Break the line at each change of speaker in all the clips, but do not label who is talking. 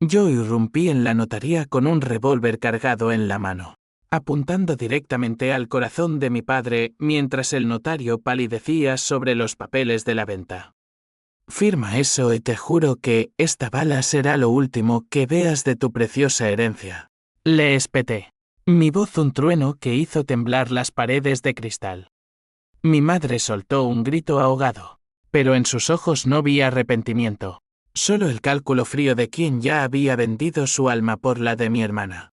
Yo irrumpí en la notaría con un revólver cargado en la mano, apuntando directamente al corazón de mi padre mientras el notario palidecía sobre los papeles de la venta. Firma eso y te juro que esta bala será lo último que veas de tu preciosa herencia. Le espeté. Mi voz un trueno que hizo temblar las paredes de cristal. Mi madre soltó un grito ahogado, pero en sus ojos no vi arrepentimiento, solo el cálculo frío de quien ya había vendido su alma por la de mi hermana.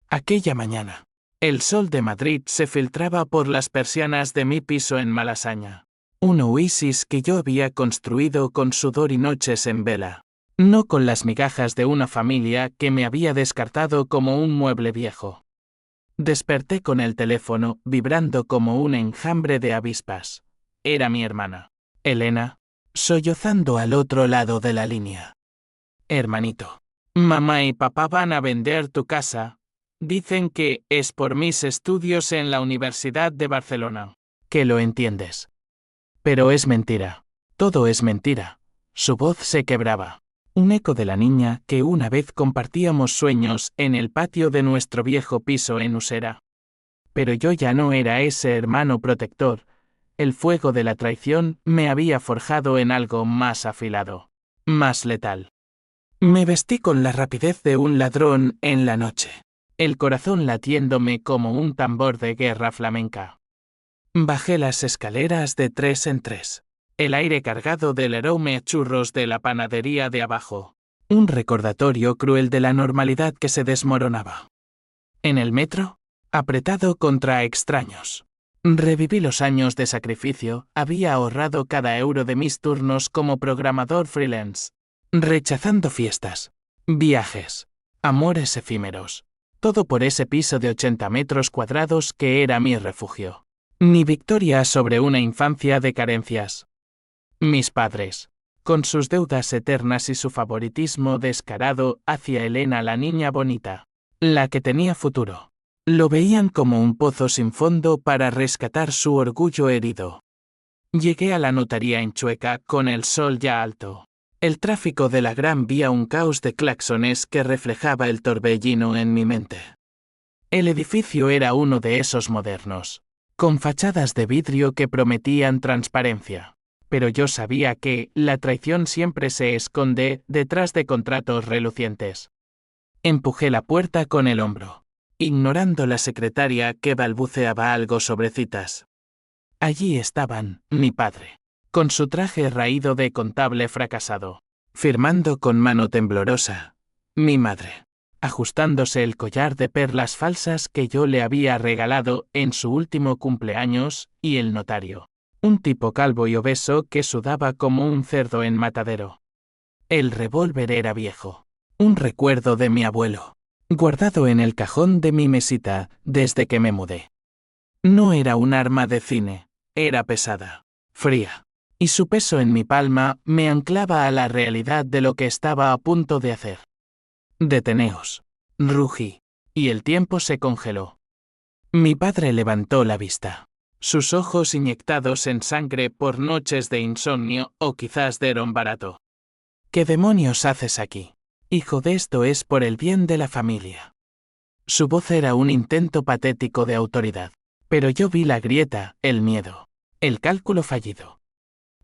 Aquella mañana, el sol de Madrid se filtraba por las persianas de mi piso en Malasaña, un oasis que yo había construido con sudor y noches en vela, no con las migajas de una familia que me había descartado como un mueble viejo. Desperté con el teléfono vibrando como un enjambre de avispas. Era mi hermana, Elena, sollozando al otro lado de la línea. Hermanito, mamá y papá van a vender tu casa. Dicen que es por mis estudios en la Universidad de Barcelona. Que lo entiendes. Pero es mentira. Todo es mentira. Su voz se quebraba. Un eco de la niña que una vez compartíamos sueños en el patio de nuestro viejo piso en Usera. Pero yo ya no era ese hermano protector. El fuego de la traición me había forjado en algo más afilado, más letal. Me vestí con la rapidez de un ladrón en la noche, el corazón latiéndome como un tambor de guerra flamenca. Bajé las escaleras de 3 en 3. El aire cargado del aroma a churros de la panadería de abajo. Un recordatorio cruel de la normalidad que se desmoronaba. En el metro, apretado contra extraños. Reviví los años de sacrificio, había ahorrado cada euro de mis turnos como programador freelance. Rechazando fiestas, viajes, amores efímeros. Todo por ese piso de 80 metros cuadrados que era mi refugio. Mi victoria sobre una infancia de carencias. Mis padres, con sus deudas eternas y su favoritismo descarado hacia Elena, la niña bonita, la que tenía futuro, lo veían como un pozo sin fondo para rescatar su orgullo herido. Llegué a la notaría en Chueca con el sol ya alto. El tráfico de la Gran Vía un caos de claxones que reflejaba el torbellino en mi mente. El edificio era uno de esos modernos, con fachadas de vidrio que prometían transparencia. Pero yo sabía que la traición siempre se esconde detrás de contratos relucientes. Empujé la puerta con el hombro, ignorando la secretaria que balbuceaba algo sobre citas. Allí estaban, mi padre, con su traje raído de contable fracasado, firmando con mano temblorosa, mi madre, ajustándose el collar de perlas falsas que yo le había regalado en su último cumpleaños, y el notario. Un tipo calvo y obeso que sudaba como un cerdo en matadero. El revólver era viejo, un recuerdo de mi abuelo, guardado en el cajón de mi mesita desde que me mudé. No era un arma de cine, era pesada, fría, y su peso en mi palma me anclaba a la realidad de lo que estaba a punto de hacer. Deteneos, rugí, y el tiempo se congeló. Mi padre levantó la vista. Sus ojos inyectados en sangre por noches de insomnio o quizás de ron barato. ¿Qué demonios haces aquí? Hijo de esto es por el bien de la familia. Su voz era un intento patético de autoridad. Pero yo vi la grieta, el miedo, el cálculo fallido.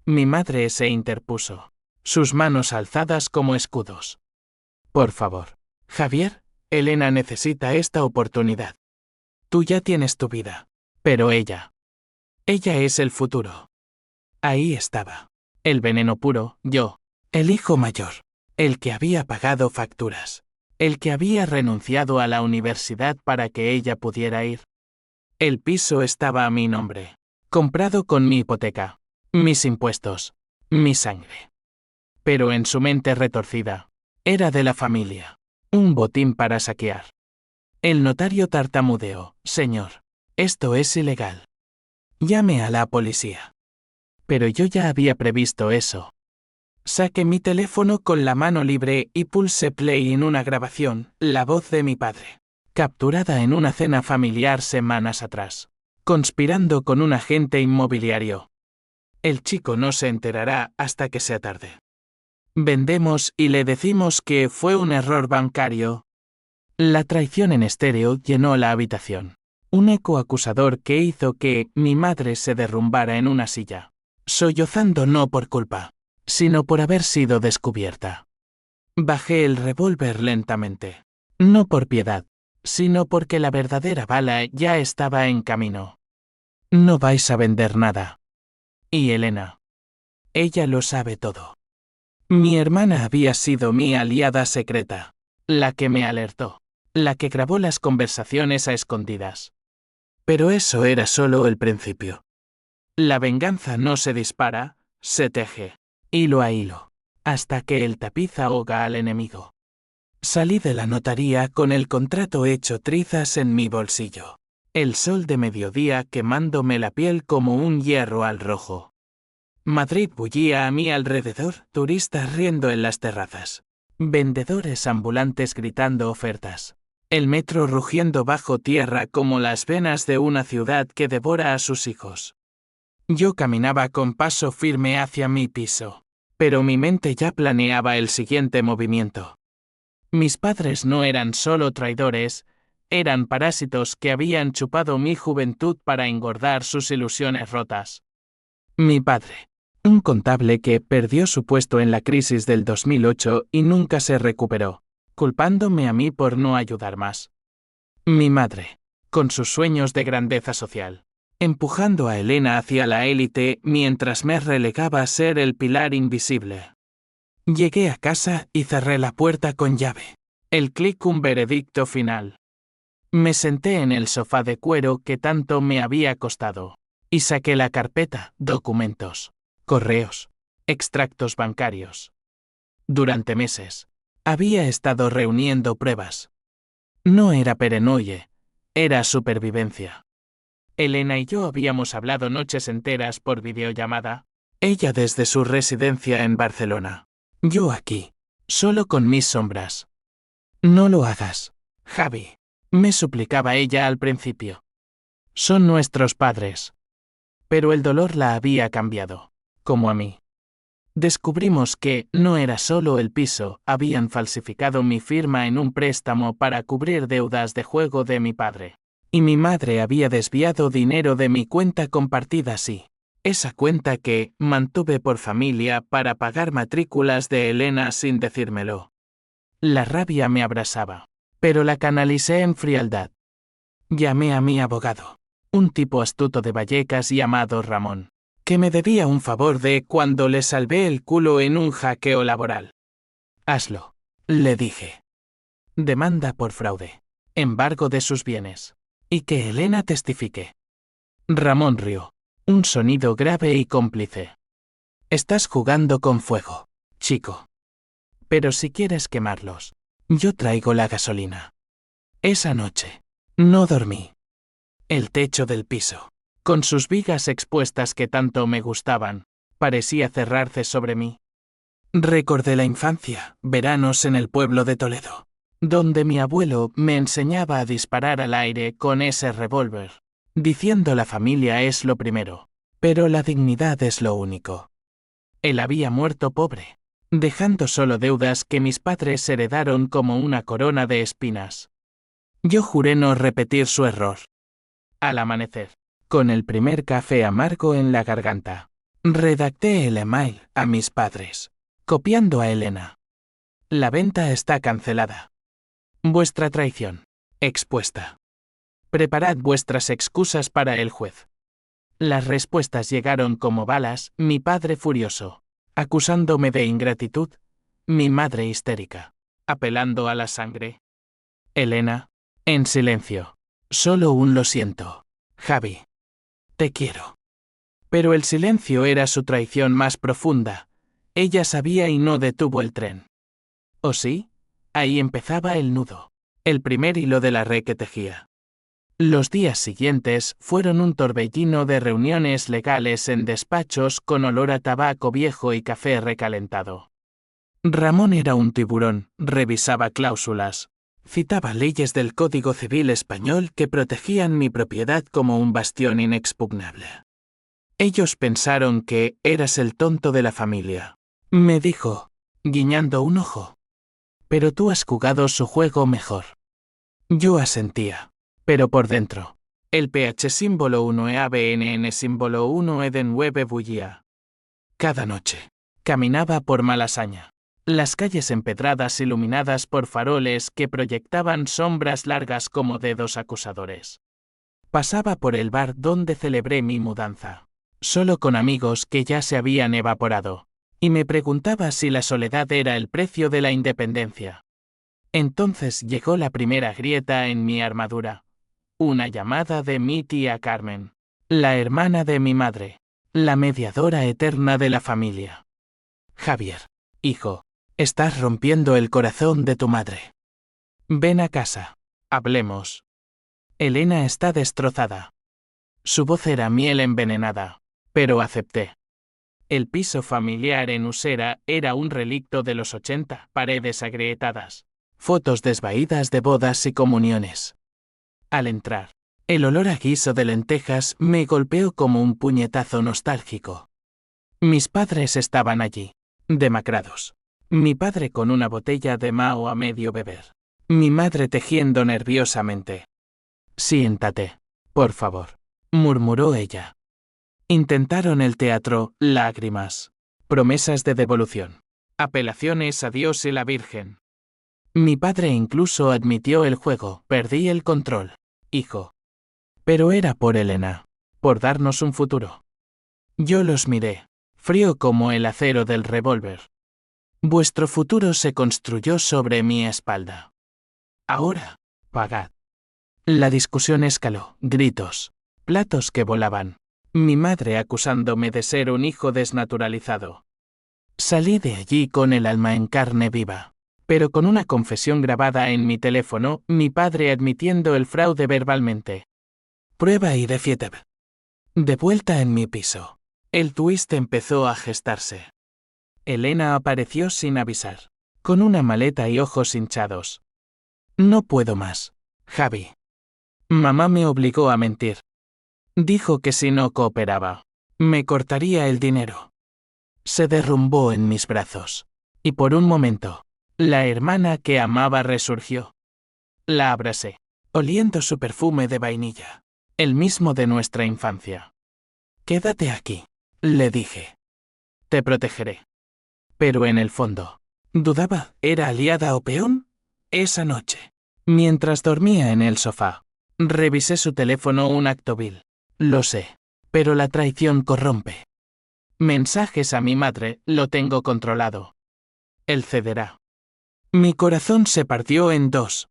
Mi madre se interpuso, sus manos alzadas como escudos. Por favor, Javier, Elena necesita esta oportunidad. Tú ya tienes tu vida, pero ella es el futuro. Ahí estaba. El veneno puro, yo, el hijo mayor, el que había pagado facturas, el que había renunciado a la universidad para que ella pudiera ir. El piso estaba a mi nombre, comprado con mi hipoteca, mis impuestos, mi sangre. Pero en su mente retorcida, era de la familia, un botín para saquear. El notario tartamudeó, señor, esto es ilegal. Llame a la policía. Pero yo ya había previsto eso. Saqué mi teléfono con la mano libre y pulsé play en una grabación, la voz de mi padre, capturada en una cena familiar semanas atrás, conspirando con un agente inmobiliario. El chico no se enterará hasta que sea tarde. Vendemos y le decimos que fue un error bancario. La traición en estéreo llenó la habitación. Un eco acusador que hizo que mi madre se derrumbara en una silla, sollozando no por culpa, sino por haber sido descubierta. Bajé el revólver lentamente. No por piedad, sino porque la verdadera bala ya estaba en camino. No vais a vender nada. Y Elena. Ella lo sabe todo. Mi hermana había sido mi aliada secreta, la que me alertó, la que grabó las conversaciones a escondidas. Pero eso era solo el principio. La venganza no se dispara, se teje, hilo a hilo, hasta que el tapiz ahoga al enemigo. Salí de la notaría con el contrato hecho trizas en mi bolsillo. El sol de mediodía quemándome la piel como un hierro al rojo. Madrid bullía a mi alrededor, turistas riendo en las terrazas. Vendedores ambulantes gritando ofertas. El metro rugiendo bajo tierra como las venas de una ciudad que devora a sus hijos. Yo caminaba con paso firme hacia mi piso, pero mi mente ya planeaba el siguiente movimiento. Mis padres no eran solo traidores, eran parásitos que habían chupado mi juventud para engordar sus ilusiones rotas. Mi padre, un contable que perdió su puesto en la crisis del 2008 y nunca se recuperó, culpándome a mí por no ayudar más. Mi madre, con sus sueños de grandeza social, empujando a Elena hacia la élite mientras me relegaba a ser el pilar invisible. Llegué a casa y cerré la puerta con llave. El clic un veredicto final. Me senté en el sofá de cuero que tanto me había costado, y saqué la carpeta, documentos, correos, extractos bancarios. Durante meses, había estado reuniendo pruebas. No era paranoia, era supervivencia. Elena y yo habíamos hablado noches enteras por videollamada, ella desde su residencia en Barcelona. Yo aquí, solo con mis sombras. No lo hagas, Javi, me suplicaba ella al principio. Son nuestros padres. Pero el dolor la había cambiado, como a mí. Descubrimos que no era solo el piso, habían falsificado mi firma en un préstamo para cubrir deudas de juego de mi padre. Y mi madre había desviado dinero de mi cuenta compartida sí. Esa cuenta que mantuve por familia para pagar matrículas de Elena sin decírmelo. La rabia me abrasaba, pero la canalicé en frialdad. Llamé a mi abogado, un tipo astuto de Vallecas llamado Ramón, que me debía un favor de cuando le salvé el culo en un hackeo laboral. Hazlo, le dije. Demanda por fraude, embargo de sus bienes, y que Elena testifique. Ramón rió. Un sonido grave y cómplice. Estás jugando con fuego, chico. Pero si quieres quemarlos, yo traigo la gasolina. Esa noche, no dormí. El techo del piso, con sus vigas expuestas que tanto me gustaban, parecía cerrarse sobre mí. Recordé la infancia, veranos en el pueblo de Toledo, donde mi abuelo me enseñaba a disparar al aire con ese revólver, diciendo la familia es lo primero, pero la dignidad es lo único. Él había muerto pobre, dejando solo deudas que mis padres heredaron como una corona de espinas. Yo juré no repetir su error. Al amanecer, con el primer café amargo en la garganta, redacté el email a mis padres, copiando a Elena. La venta está cancelada. Vuestra traición, expuesta. Preparad vuestras excusas para el juez. Las respuestas llegaron como balas, mi padre furioso, acusándome de ingratitud, mi madre histérica, apelando a la sangre. Elena, en silencio, solo un lo siento, Javi. Te quiero. Pero el silencio era su traición más profunda. Ella sabía y no detuvo el tren. ¿O sí? Ahí empezaba el nudo, el primer hilo de la red que tejía. Los días siguientes fueron un torbellino de reuniones legales en despachos con olor a tabaco viejo y café recalentado. Ramón era un tiburón, revisaba cláusulas, citaba leyes del Código Civil español que protegían mi propiedad como un bastión inexpugnable. Ellos pensaron que eras el tonto de la familia, me dijo, guiñando un ojo. Pero tú has jugado su juego mejor. Yo asentía. Pero por dentro. El PH símbolo 1 EABNN símbolo 1 Eden Web bullía. Cada noche. Caminaba por Malasaña. Las calles empedradas iluminadas por faroles que proyectaban sombras largas como dedos acusadores. Pasaba por el bar donde celebré mi mudanza. Solo con amigos que ya se habían evaporado. Y me preguntaba si la soledad era el precio de la independencia. Entonces llegó la primera grieta en mi armadura. Una llamada de mi tía Carmen, la hermana de mi madre, la mediadora eterna de la familia. Javier, hijo, estás rompiendo el corazón de tu madre. Ven a casa, hablemos. Elena está destrozada. Su voz era miel envenenada, pero acepté. El piso familiar en Usera era un relicto de los 80, paredes agrietadas, fotos desvaídas de bodas y comuniones. Al entrar, el olor a guiso de lentejas me golpeó como un puñetazo nostálgico. Mis padres estaban allí, demacrados. Mi padre con una botella de Mao a medio beber. Mi madre tejiendo nerviosamente. Siéntate, por favor, murmuró ella. Intentaron el teatro, lágrimas, promesas de devolución, apelaciones a Dios y la Virgen. Mi padre incluso admitió el juego, perdí el control, hijo. Pero era por Elena, por darnos un futuro. Yo los miré, frío como el acero del revólver. Vuestro futuro se construyó sobre mi espalda. Ahora, pagad. La discusión escaló, gritos, platos que volaban. Mi madre acusándome de ser un hijo desnaturalizado. Salí de allí con el alma en carne viva, pero con una confesión grabada en mi teléfono, mi padre admitiendo el fraude verbalmente. Prueba y defiete. De vuelta en mi piso, el twist empezó a gestarse. Elena apareció sin avisar, con una maleta y ojos hinchados. No puedo más, Javi. Mamá me obligó a mentir. Dijo que si no cooperaba, me cortaría el dinero. Se derrumbó en mis brazos. Y por un momento, la hermana que amaba resurgió. La abracé, oliendo su perfume de vainilla, el mismo de nuestra infancia. Quédate aquí, le dije. Te protegeré. Pero en el fondo, dudaba, ¿era aliada o peón? Esa noche, mientras dormía en el sofá, revisé su teléfono un acto vil. Lo sé, pero la traición corrompe. Mensajes a mi madre, lo tengo controlado. Él cederá. Mi corazón se partió en dos.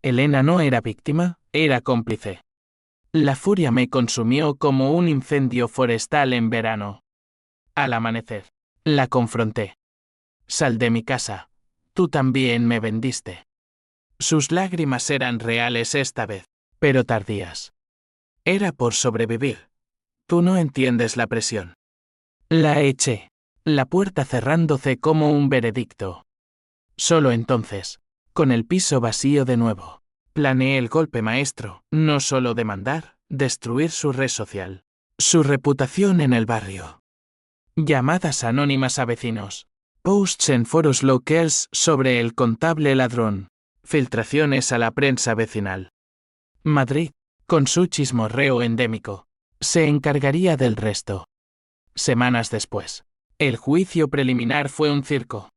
Elena no era víctima, era cómplice. La furia me consumió como un incendio forestal en verano. Al amanecer, la confronté. Sal de mi casa. Tú también me vendiste. Sus lágrimas eran reales esta vez, pero tardías. Era por sobrevivir. Tú no entiendes la presión. La eché, la puerta cerrándose como un veredicto. Solo entonces, con el piso vacío de nuevo, planeé el golpe maestro, no solo demandar, destruir su red social, su reputación en el barrio. Llamadas anónimas a vecinos, posts en foros locales sobre el contable ladrón, filtraciones a la prensa vecinal. Madrid, con su chismorreo endémico, se encargaría del resto. Semanas después, el juicio preliminar fue un circo.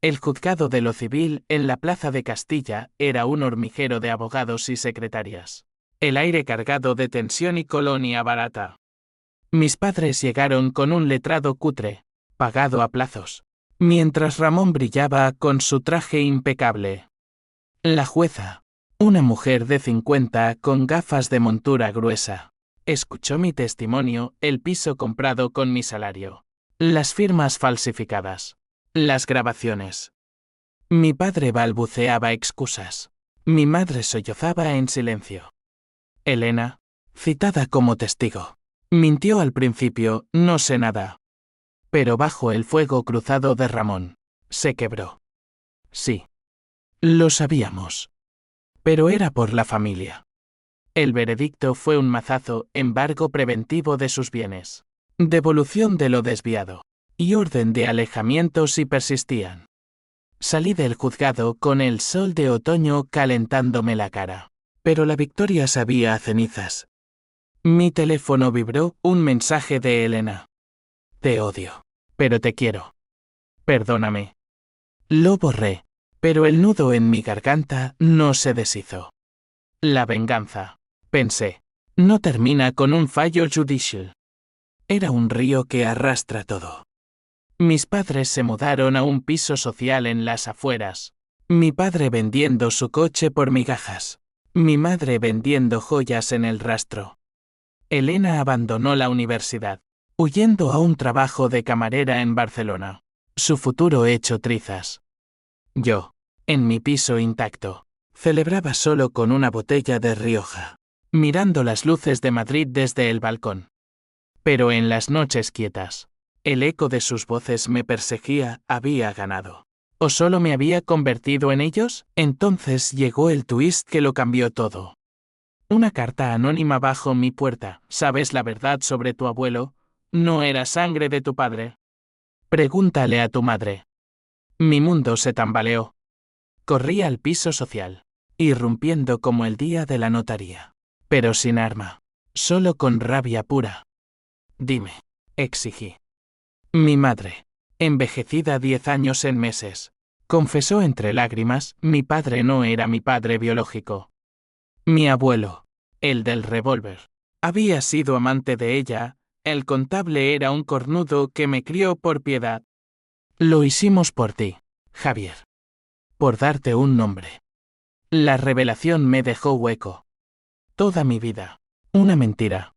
El juzgado de lo civil en la Plaza de Castilla era un hormiguero de abogados y secretarias. El aire cargado de tensión y colonia barata. Mis padres llegaron con un letrado cutre, pagado a plazos, mientras Ramón brillaba con su traje impecable. La jueza, una mujer de 50 con gafas de montura gruesa, escuchó mi testimonio, el piso comprado con mi salario, las firmas falsificadas, las grabaciones. Mi padre balbuceaba excusas. Mi madre sollozaba en silencio. Elena, citada como testigo, mintió al principio, no sé nada. Pero bajo el fuego cruzado de Ramón, se quebró. Sí. Lo sabíamos. Pero era por la familia. El veredicto fue un mazazo, embargo preventivo de sus bienes, devolución de lo desviado, y orden de alejamiento si persistían. Salí del juzgado con el sol de otoño calentándome la cara. Pero la victoria sabía a cenizas. Mi teléfono vibró, un mensaje de Elena. Te odio. Pero te quiero. Perdóname. Lo borré, pero el nudo en mi garganta no se deshizo. La venganza, pensé, no termina con un fallo judicial. Era un río que arrastra todo. Mis padres se mudaron a un piso social en las afueras. Mi padre vendiendo su coche por migajas. Mi madre vendiendo joyas en el rastro. Elena abandonó la universidad, huyendo a un trabajo de camarera en Barcelona. Su futuro hecho trizas. Yo, en mi piso intacto, celebraba solo con una botella de Rioja, mirando las luces de Madrid desde el balcón. Pero en las noches quietas, el eco de sus voces me perseguía, había ganado. ¿O solo me había convertido en ellos? Entonces llegó el twist que lo cambió todo. Una carta anónima bajo mi puerta. ¿Sabes la verdad sobre tu abuelo? No era sangre de tu padre. Pregúntale a tu madre. Mi mundo se tambaleó. Corrí al piso social, irrumpiendo como el día de la notaría. Pero sin arma. Solo con rabia pura. Dime, exigí. Mi madre, envejecida 10 años en meses, confesó entre lágrimas, mi padre no era mi padre biológico. Mi abuelo, el del revólver, había sido amante de ella, el contable era un cornudo que me crió por piedad. Lo hicimos por ti, Javier. Por darte un nombre. La revelación me dejó hueco. Toda mi vida. Una mentira.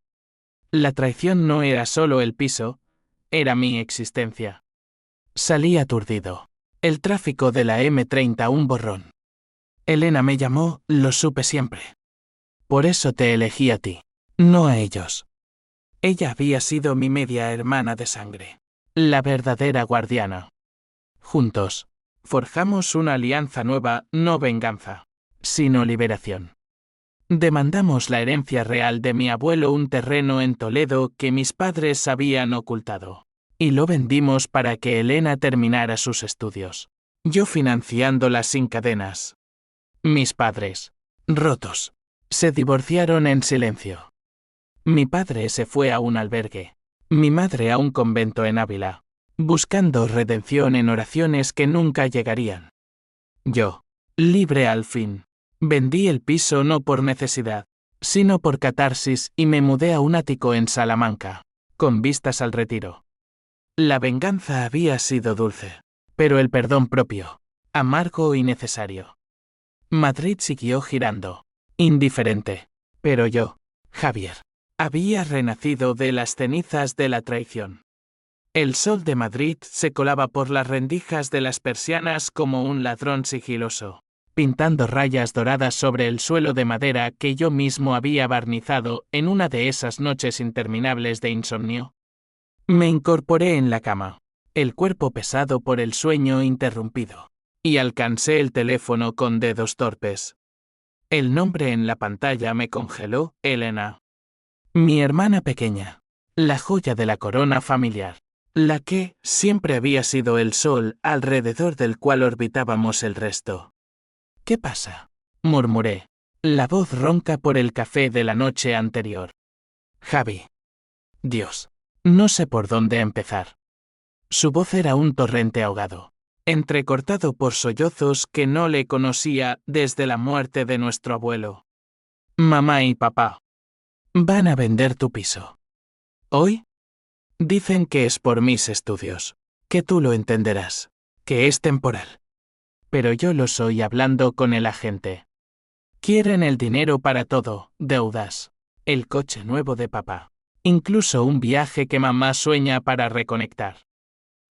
La traición no era solo el piso, era mi existencia. Salí aturdido. El tráfico de la M30 un borrón. Elena me llamó, lo supe siempre. Por eso te elegí a ti, no a ellos. Ella había sido mi media hermana de sangre. La verdadera guardiana. Juntos, forjamos una alianza nueva, no venganza, sino liberación. Demandamos la herencia real de mi abuelo, un terreno en Toledo que mis padres habían ocultado. Y lo vendimos para que Elena terminara sus estudios. Yo financiándola sin cadenas. Mis padres, rotos, se divorciaron en silencio. Mi padre se fue a un albergue. Mi madre a un convento en Ávila, buscando redención en oraciones que nunca llegarían. Yo, libre al fin, vendí el piso no por necesidad, sino por catarsis y me mudé a un ático en Salamanca, con vistas al retiro. La venganza había sido dulce, pero el perdón propio, amargo y necesario. Madrid siguió girando, indiferente, pero yo, Javier, había renacido de las cenizas de la traición. El sol de Madrid se colaba por las rendijas de las persianas como un ladrón sigiloso, pintando rayas doradas sobre el suelo de madera que yo mismo había barnizado en una de esas noches interminables de insomnio. Me incorporé en la cama, el cuerpo pesado por el sueño interrumpido, y alcancé el teléfono con dedos torpes. El nombre en la pantalla me congeló, Elena. Mi hermana pequeña, la joya de la corona familiar, la que siempre había sido el sol alrededor del cual orbitábamos el resto. ¿Qué pasa?, murmuré, la voz ronca por el café de la noche anterior. Javi. Dios. No sé por dónde empezar. Su voz era un torrente ahogado, entrecortado por sollozos que no le conocía desde la muerte de nuestro abuelo. Mamá y papá. Van a vender tu piso. ¿Hoy? Dicen que es por mis estudios, que tú lo entenderás, que es temporal. Pero yo lo soy hablando con el agente. Quieren el dinero para todo, deudas, el coche nuevo de papá. Incluso un viaje que mamá sueña para reconectar.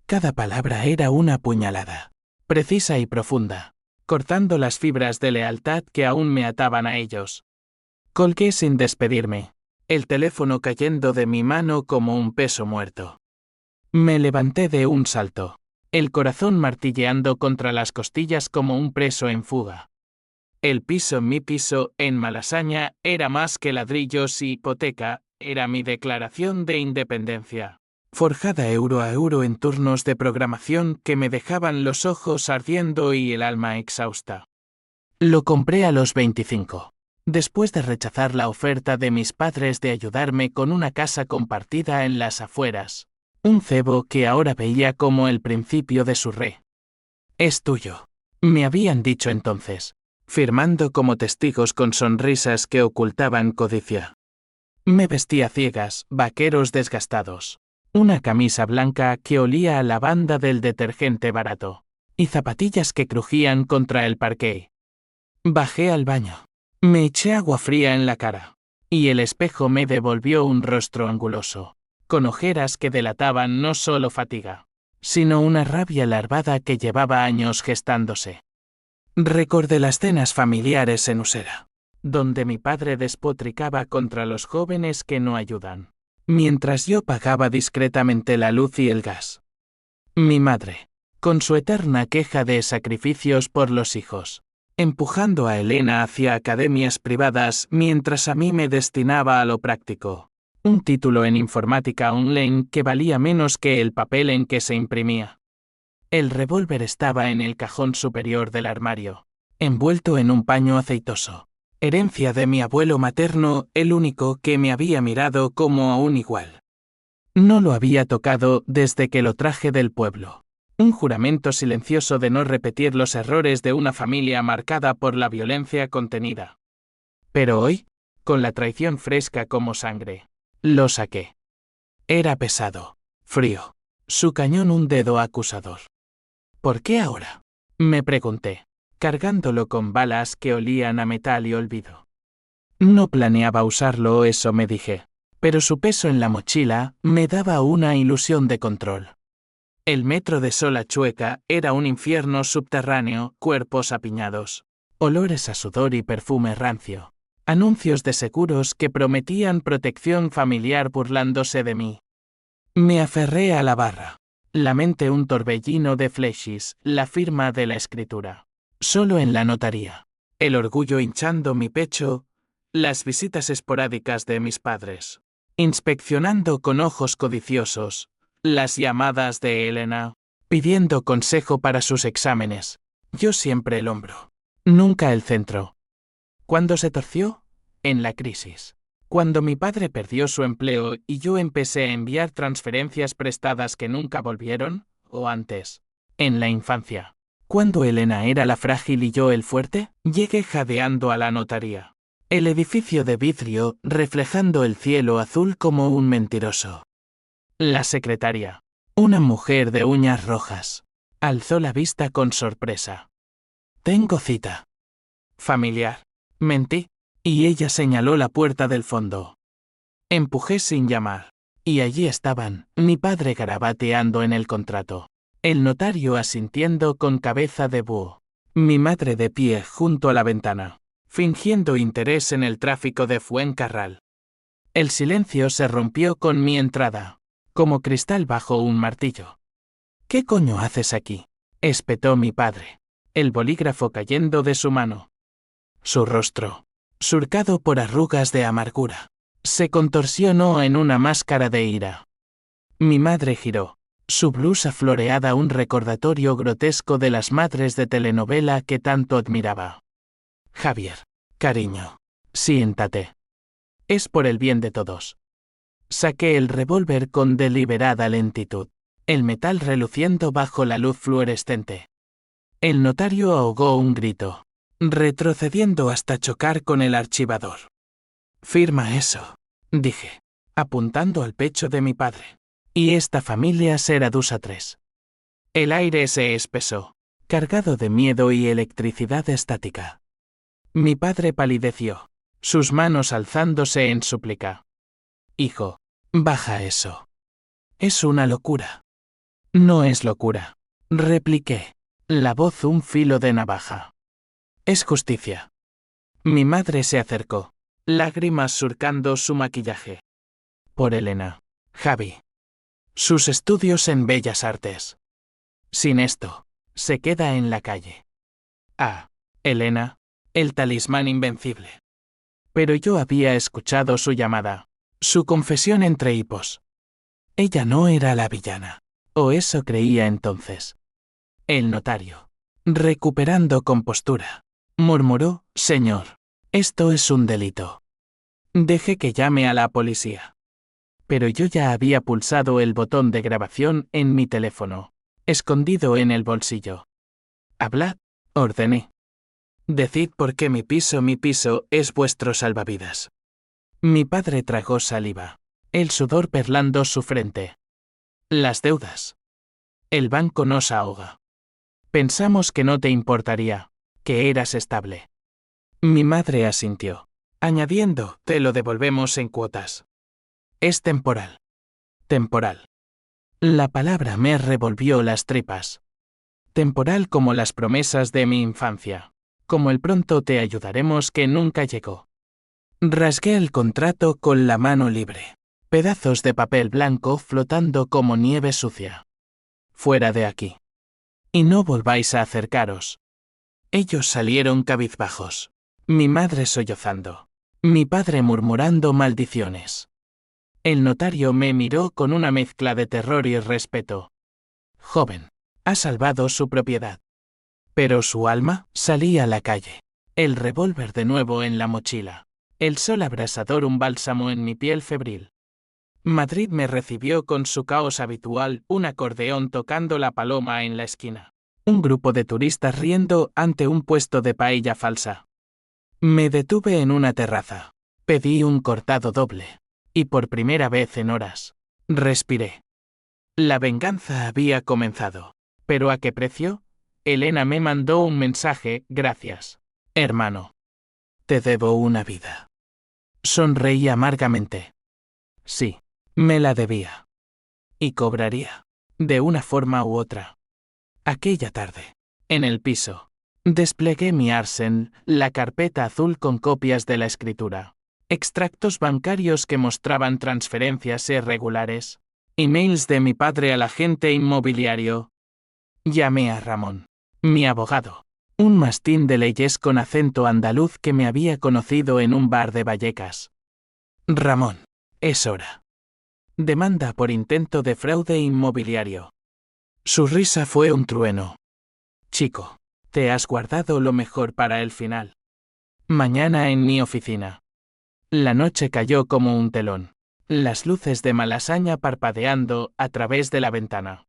Cada palabra era una puñalada, precisa y profunda, cortando las fibras de lealtad que aún me ataban a ellos. Colgué sin despedirme, el teléfono cayendo de mi mano como un peso muerto. Me levanté de un salto, el corazón martilleando contra las costillas como un preso en fuga. El piso, mi piso, en Malasaña, era más que ladrillos y hipoteca. Era mi declaración de independencia. forjada euro a euro en turnos de programación que me dejaban los ojos ardiendo y el alma exhausta. Lo compré a los 25, después de rechazar la oferta de mis padres de ayudarme con una casa compartida en las afueras, un cebo que ahora veía como el principio de su re. Es tuyo, me habían dicho entonces, firmando como testigos con sonrisas que ocultaban codicia. Me vestí a ciegas, vaqueros desgastados, una camisa blanca que olía a lavanda del detergente barato, y zapatillas que crujían contra el parqué. Bajé al baño. Me eché agua fría en la cara, y el espejo me devolvió un rostro anguloso, con ojeras que delataban no solo fatiga, sino una rabia larvada que llevaba años gestándose. Recordé las cenas familiares en Usera, donde mi padre despotricaba contra los jóvenes que no ayudan, mientras yo pagaba discretamente la luz y el gas. Mi madre, con su eterna queja de sacrificios por los hijos, empujando a Elena hacia academias privadas mientras a mí me destinaba a lo práctico, un título en informática online que valía menos que el papel en que se imprimía. El revólver estaba en el cajón superior del armario, envuelto en un paño aceitoso, herencia de mi abuelo materno, el único que me había mirado como a un igual. No lo había tocado desde que lo traje del pueblo. Un juramento silencioso de no repetir los errores de una familia marcada por la violencia contenida. Pero hoy, con la traición fresca como sangre, lo saqué. Era pesado, frío, su cañón un dedo acusador. ¿Por qué ahora?, me pregunté, cargándolo con balas que olían a metal y olvido. No planeaba usarlo, eso me dije, pero su peso en la mochila me daba una ilusión de control. El metro de Sola Chueca era un infierno subterráneo, cuerpos apiñados, olores a sudor y perfume rancio, anuncios de seguros que prometían protección familiar burlándose de mí. Me aferré a la barra, la mente un torbellino de flechis, la firma de la escritura. Solo en la notaría, el orgullo hinchando mi pecho, las visitas esporádicas de mis padres, inspeccionando con ojos codiciosos, las llamadas de Elena, pidiendo consejo para sus exámenes. Yo siempre el hombro, nunca el centro. ¿Cuándo se torció? En la crisis. Cuando mi padre perdió su empleo y yo empecé a enviar transferencias prestadas que nunca volvieron, o antes. En la infancia. Cuando Elena era la frágil y yo el fuerte, llegué jadeando a la notaría. El edificio de vidrio reflejando el cielo azul como un mentiroso. La secretaria, una mujer de uñas rojas, alzó la vista con sorpresa. Tengo cita. Familiar. Mentí, y ella señaló la puerta del fondo. Empujé sin llamar, y allí estaban, mi padre garabateando en el contrato, el notario asintiendo con cabeza de búho, mi madre de pie junto a la ventana, fingiendo interés en el tráfico de Fuencarral. El silencio se rompió con mi entrada, como cristal bajo un martillo. ¿Qué coño haces aquí?, espetó mi padre, el bolígrafo cayendo de su mano. Su rostro, surcado por arrugas de amargura, se contorsionó en una máscara de ira. Mi madre giró, su blusa floreada un recordatorio grotesco de las madres de telenovela que tanto admiraba. Javier, cariño, siéntate. Es por el bien de todos. Saqué el revólver con deliberada lentitud, el metal reluciendo bajo la luz fluorescente. El notario ahogó un grito, retrocediendo hasta chocar con el archivador. Firma eso, dije, apuntando al pecho de mi padre. Y esta familia será Dusa 3. El aire se espesó, cargado de miedo y electricidad estática. Mi padre palideció, sus manos alzándose en súplica. Hijo, baja eso. Es una locura. No es locura, repliqué, la voz un filo de navaja. Es justicia. Mi madre se acercó, lágrimas surcando su maquillaje. Por Elena, Javi. Sus estudios en Bellas Artes. Sin esto, se queda en la calle. Ah, Elena, el talismán invencible. Pero yo había escuchado su llamada, su confesión entre hipos. Ella no era la villana. O eso creía entonces. El notario, recuperando compostura, murmuró: «Señor, esto es un delito. Deje que llame a la policía». Pero yo ya había pulsado el botón de grabación en mi teléfono, escondido en el bolsillo. «Hablad», ordené. «Decid por qué mi piso es vuestro salvavidas». Mi padre tragó saliva, el sudor perlando su frente. «Las deudas. El banco nos ahoga. Pensamos que no te importaría, que eras estable». Mi madre asintió, añadiendo: «Te lo devolvemos en cuotas. Es temporal». Temporal. La palabra me revolvió las tripas. Temporal como las promesas de mi infancia, como el pronto te ayudaremos que nunca llegó. Rasgué el contrato con la mano libre. Pedazos de papel blanco flotando como nieve sucia. «Fuera de aquí. Y no volváis a acercaros». Ellos salieron cabizbajos. Mi madre sollozando. Mi padre murmurando maldiciones. El notario me miró con una mezcla de terror y respeto. «Joven, ha salvado su propiedad». Pero su alma salía a la calle. El revólver de nuevo en la mochila. El sol abrasador un bálsamo en mi piel febril. Madrid me recibió con su caos habitual, un acordeón tocando la paloma en la esquina. Un grupo de turistas riendo ante un puesto de paella falsa. Me detuve en una terraza. Pedí un cortado doble. Y por primera vez en horas, respiré. La venganza había comenzado. ¿Pero a qué precio? Elena me mandó un mensaje: «Gracias, hermano. Te debo una vida». Sonreí amargamente. Sí, me la debía. Y cobraría, de una forma u otra. Aquella tarde, en el piso, desplegué mi Arsen, la carpeta azul con copias de la escritura, extractos bancarios que mostraban transferencias irregulares, emails de mi padre al agente inmobiliario. Llamé a Ramón, mi abogado, un mastín de leyes con acento andaluz que me había conocido en un bar de Vallecas. «Ramón, es hora. Demanda por intento de fraude inmobiliario». Su risa fue un trueno. «Chico, te has guardado lo mejor para el final. Mañana en mi oficina». La noche cayó como un telón. Las luces de Malasaña parpadeando a través de la ventana.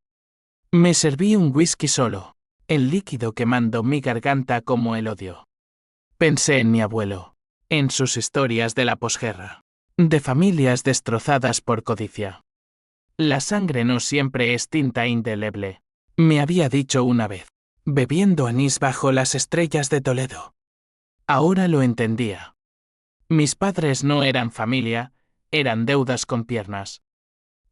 Me serví un whisky solo, el líquido quemando mi garganta como el odio. Pensé en mi abuelo, en sus historias de la posguerra, de familias destrozadas por codicia. La sangre no siempre es tinta indeleble, me había dicho una vez, bebiendo anís bajo las estrellas de Toledo. Ahora lo entendía. Mis padres no eran familia, eran deudas con piernas.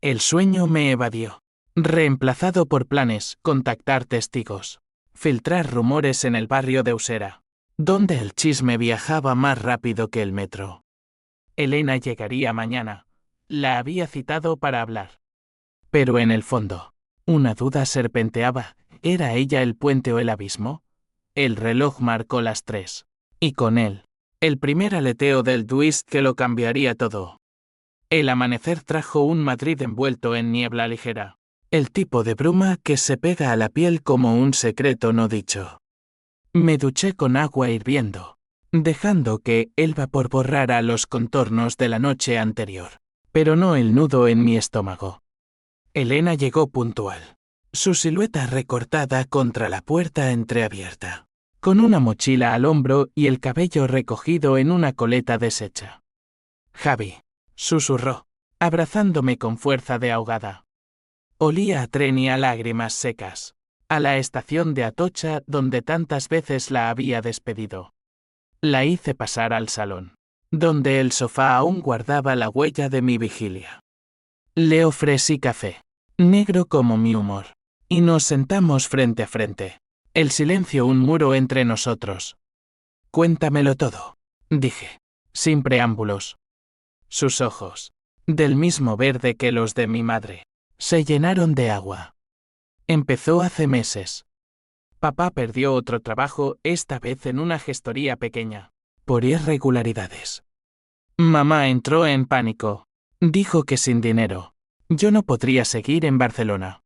El sueño me evadió, reemplazado por planes: contactar testigos, filtrar rumores en el barrio de Usera, donde el chisme viajaba más rápido que el metro. Elena llegaría mañana, la había citado para hablar. Pero en el fondo, una duda serpenteaba: ¿era ella el puente o el abismo? El reloj marcó las 3, y con él, el primer aleteo del twist que lo cambiaría todo. El amanecer trajo un Madrid envuelto en niebla ligera, el tipo de bruma que se pega a la piel como un secreto no dicho. Me duché con agua hirviendo, dejando que el vapor borrara los contornos de la noche anterior, pero no el nudo en mi estómago. Elena llegó puntual, su silueta recortada contra la puerta entreabierta, con una mochila al hombro y el cabello recogido en una coleta deshecha. «Javi», susurró, abrazándome con fuerza de ahogada. Olía a tren y a lágrimas secas, a la estación de Atocha donde tantas veces la había despedido. La hice pasar al salón, donde el sofá aún guardaba la huella de mi vigilia. Le ofrecí café, negro como mi humor, y nos sentamos frente a frente. El silencio un muro entre nosotros. «Cuéntamelo todo», dije, sin preámbulos. Sus ojos, del mismo verde que los de mi madre, se llenaron de agua. Empezó hace meses. Papá perdió otro trabajo, esta vez en una gestoría pequeña, por irregularidades. Mamá entró en pánico. Dijo que sin dinero, Yo no podría seguir en Barcelona.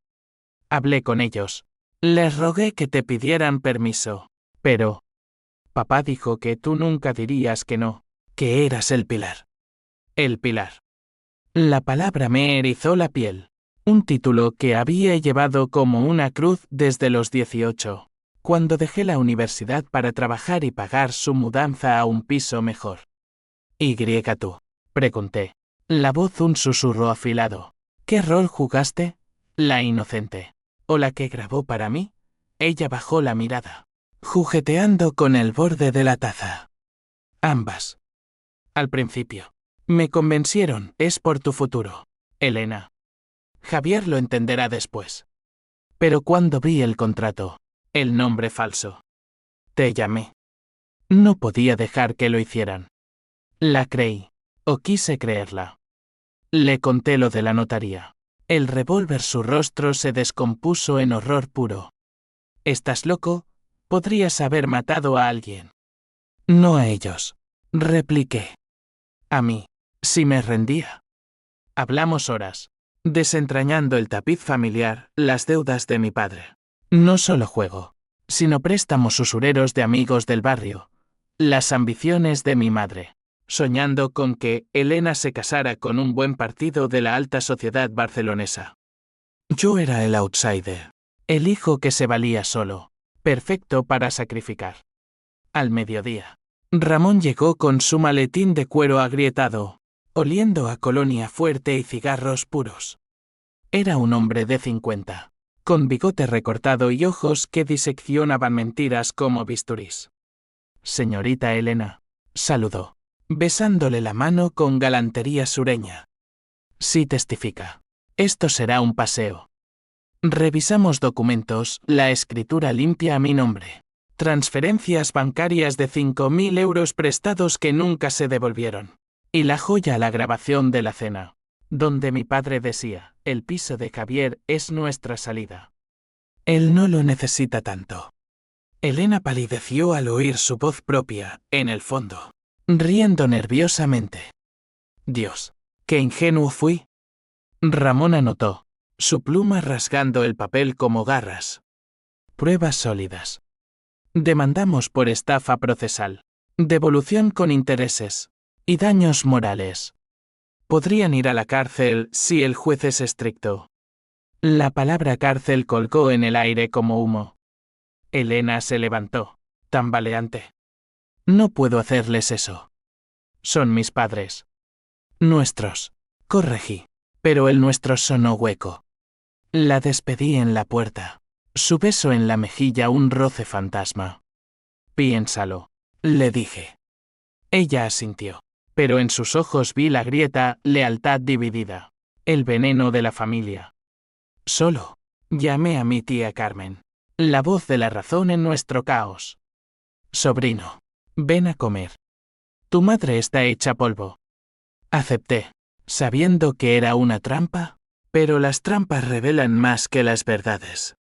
Hablé con ellos. Les rogué que te pidieran permiso. Pero papá dijo que tú nunca dirías que no, que eras el Pilar. El Pilar. La palabra me erizó la piel. Un título que había llevado como una cruz desde los 18, cuando dejé la universidad para trabajar y pagar su mudanza a un piso mejor. ¿Y tú? Pregunté. La voz un susurro afilado. ¿Qué rol jugaste? ¿La inocente? ¿O la que grabó para mí? Ella bajó la mirada, jugueteando con el borde de la taza. Ambas. Al principio. Me convencieron, es por tu futuro, Elena. Javier lo entenderá después. Pero cuando vi el contrato, el nombre falso, te llamé. No podía dejar que lo hicieran. La creí, o quise creerla. Le conté lo de la notaría. El revólver su rostro se descompuso en horror puro. ¿Estás loco? Podrías haber matado a alguien. No a ellos, repliqué. A mí, si me rendía. Hablamos horas, desentrañando el tapiz familiar, las deudas de mi padre. No solo juego, sino préstamos usureros de amigos del barrio, las ambiciones de mi madre, soñando con que Elena se casara con un buen partido de la alta sociedad barcelonesa. Yo era el outsider, el hijo que se valía solo, perfecto para sacrificar. Al mediodía, Ramón llegó con su maletín de cuero agrietado, oliendo a colonia fuerte y cigarros puros. Era un hombre de 50, con bigote recortado y ojos que diseccionaban mentiras como bisturís. Señorita Elena, saludó, besándole la mano con galantería sureña. Sí testifica. Esto será un paseo. Revisamos documentos, la escritura limpia a mi nombre. Transferencias bancarias de 5.000 euros prestados que nunca se devolvieron. Y la joya la grabación de la cena, donde mi padre decía, el piso de Javier es nuestra salida. Él no lo necesita tanto. Elena palideció al oír su voz propia, en el fondo, riendo nerviosamente. Dios, qué ingenuo fui. Ramón anotó, su pluma rasgando el papel como garras. Pruebas sólidas. Demandamos por estafa procesal, devolución con intereses y daños morales. Podrían ir a la cárcel si el juez es estricto. La palabra cárcel colgó en el aire como humo. Elena se levantó, tambaleante. No puedo hacerles eso. Son mis padres. Nuestros, corregí, pero el nuestro sonó hueco. La despedí en la puerta. Su beso en la mejilla un roce fantasma. Piénsalo, le dije. Ella asintió, pero en sus ojos vi la grieta, lealtad dividida, el veneno de la familia. Solo, llamé a mi tía Carmen, la voz de la razón en nuestro caos. Sobrino, ven a comer. Tu madre está hecha polvo. Acepté, sabiendo que era una trampa, pero las trampas revelan más que las verdades.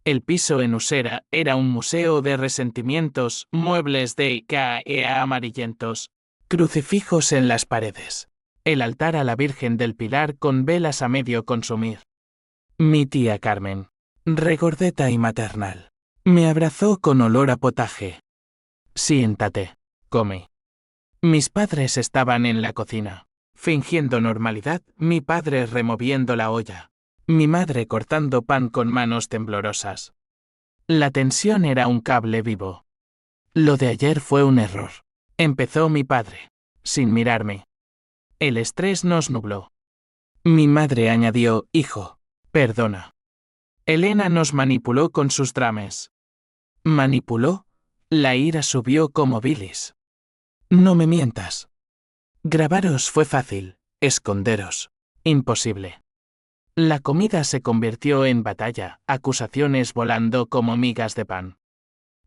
El piso en Usera era un museo de resentimientos, muebles de IKEA amarillentos, crucifijos en las paredes, el altar a la Virgen del Pilar con velas a medio consumir. Mi tía Carmen, regordeta y maternal, me abrazó con olor a potaje. Siéntate, come. Mis padres estaban en la cocina, fingiendo normalidad, mi padre removiendo la olla. Mi madre cortando pan con manos temblorosas. La tensión era un cable vivo. Lo de ayer fue un error. Empezó mi padre, sin mirarme. El estrés nos nubló. Mi madre añadió, hijo, perdona. Elena nos manipuló con sus dramas. ¿Manipuló? La ira subió como bilis. No me mientas. Grabaros fue fácil, esconderos, imposible. La comida se convirtió en batalla, acusaciones volando como migas de pan.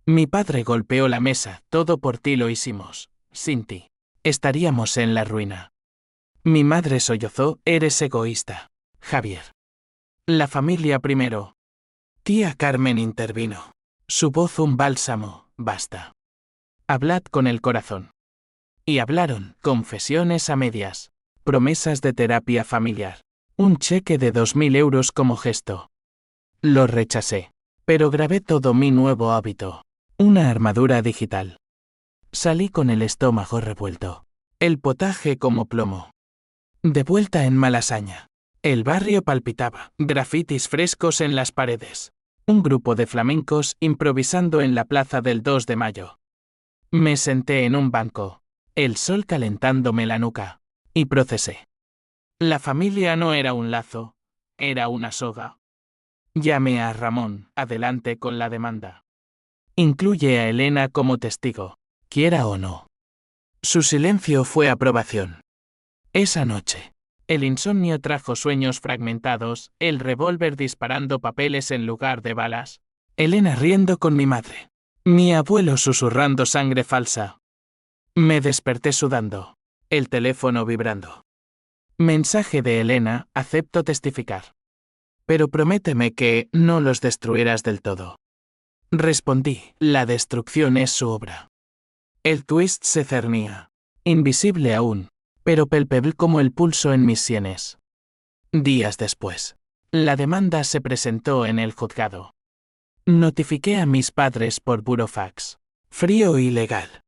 Mi padre golpeó la mesa, todo por ti lo hicimos, sin ti. Estaríamos en la ruina. Mi madre sollozó, eres egoísta, Javier. La familia primero. Tía Carmen intervino. Su voz un bálsamo, basta. Hablad con el corazón. Y hablaron, confesiones a medias, promesas de terapia familiar. Un cheque de 2.000 euros como gesto. Lo rechacé. Pero grabé todo mi nuevo hábito. Una armadura digital. Salí con el estómago revuelto. El potaje como plomo. De vuelta en Malasaña. El barrio palpitaba. Grafitis frescos en las paredes. Un grupo de flamencos improvisando en la plaza del 2 de mayo. Me senté en un banco. El sol calentándome la nuca. Y procesé. La familia no era un lazo. Era una soga. Llamé a Ramón. Adelante con la demanda. Incluye a Elena como testigo, quiera o no. Su silencio fue aprobación. Esa noche, el insomnio trajo sueños fragmentados, el revólver disparando papeles en lugar de balas, Elena riendo con mi madre, mi abuelo susurrando sangre falsa. Me desperté sudando, el teléfono vibrando. Mensaje de Elena, acepto testificar. Pero prométeme que no los destruirás del todo. Respondí, la destrucción es su obra. El twist se cernía, invisible aún, pero palpable como el pulso en mis sienes. Días después, la demanda se presentó en el juzgado. Notifiqué a mis padres por burofax. Frío y legal.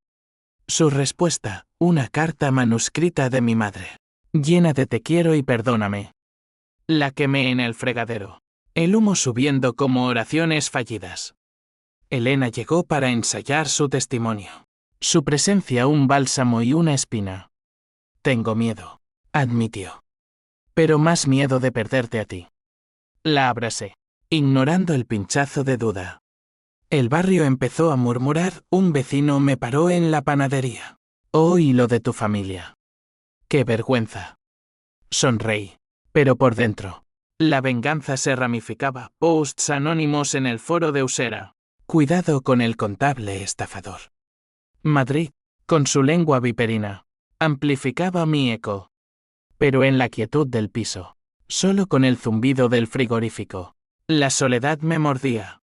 Su respuesta, una carta manuscrita de mi madre, llena de te quiero y perdóname. La quemé en el fregadero, el humo subiendo como oraciones fallidas. Elena llegó para ensayar su testimonio. Su presencia un bálsamo y una espina. Tengo miedo, admitió. Pero más miedo de perderte a ti. La abracé, ignorando el pinchazo de duda. El barrio empezó a murmurar, un vecino me paró en la panadería. Oh, y lo de tu familia. ¡Qué vergüenza! Sonreí, pero por dentro. La venganza se ramificaba, posts anónimos en el foro de Usera. Cuidado con el contable estafador. Madrid, con su lengua viperina, amplificaba mi eco. Pero en la quietud del piso, solo con el zumbido del frigorífico, la soledad me mordía.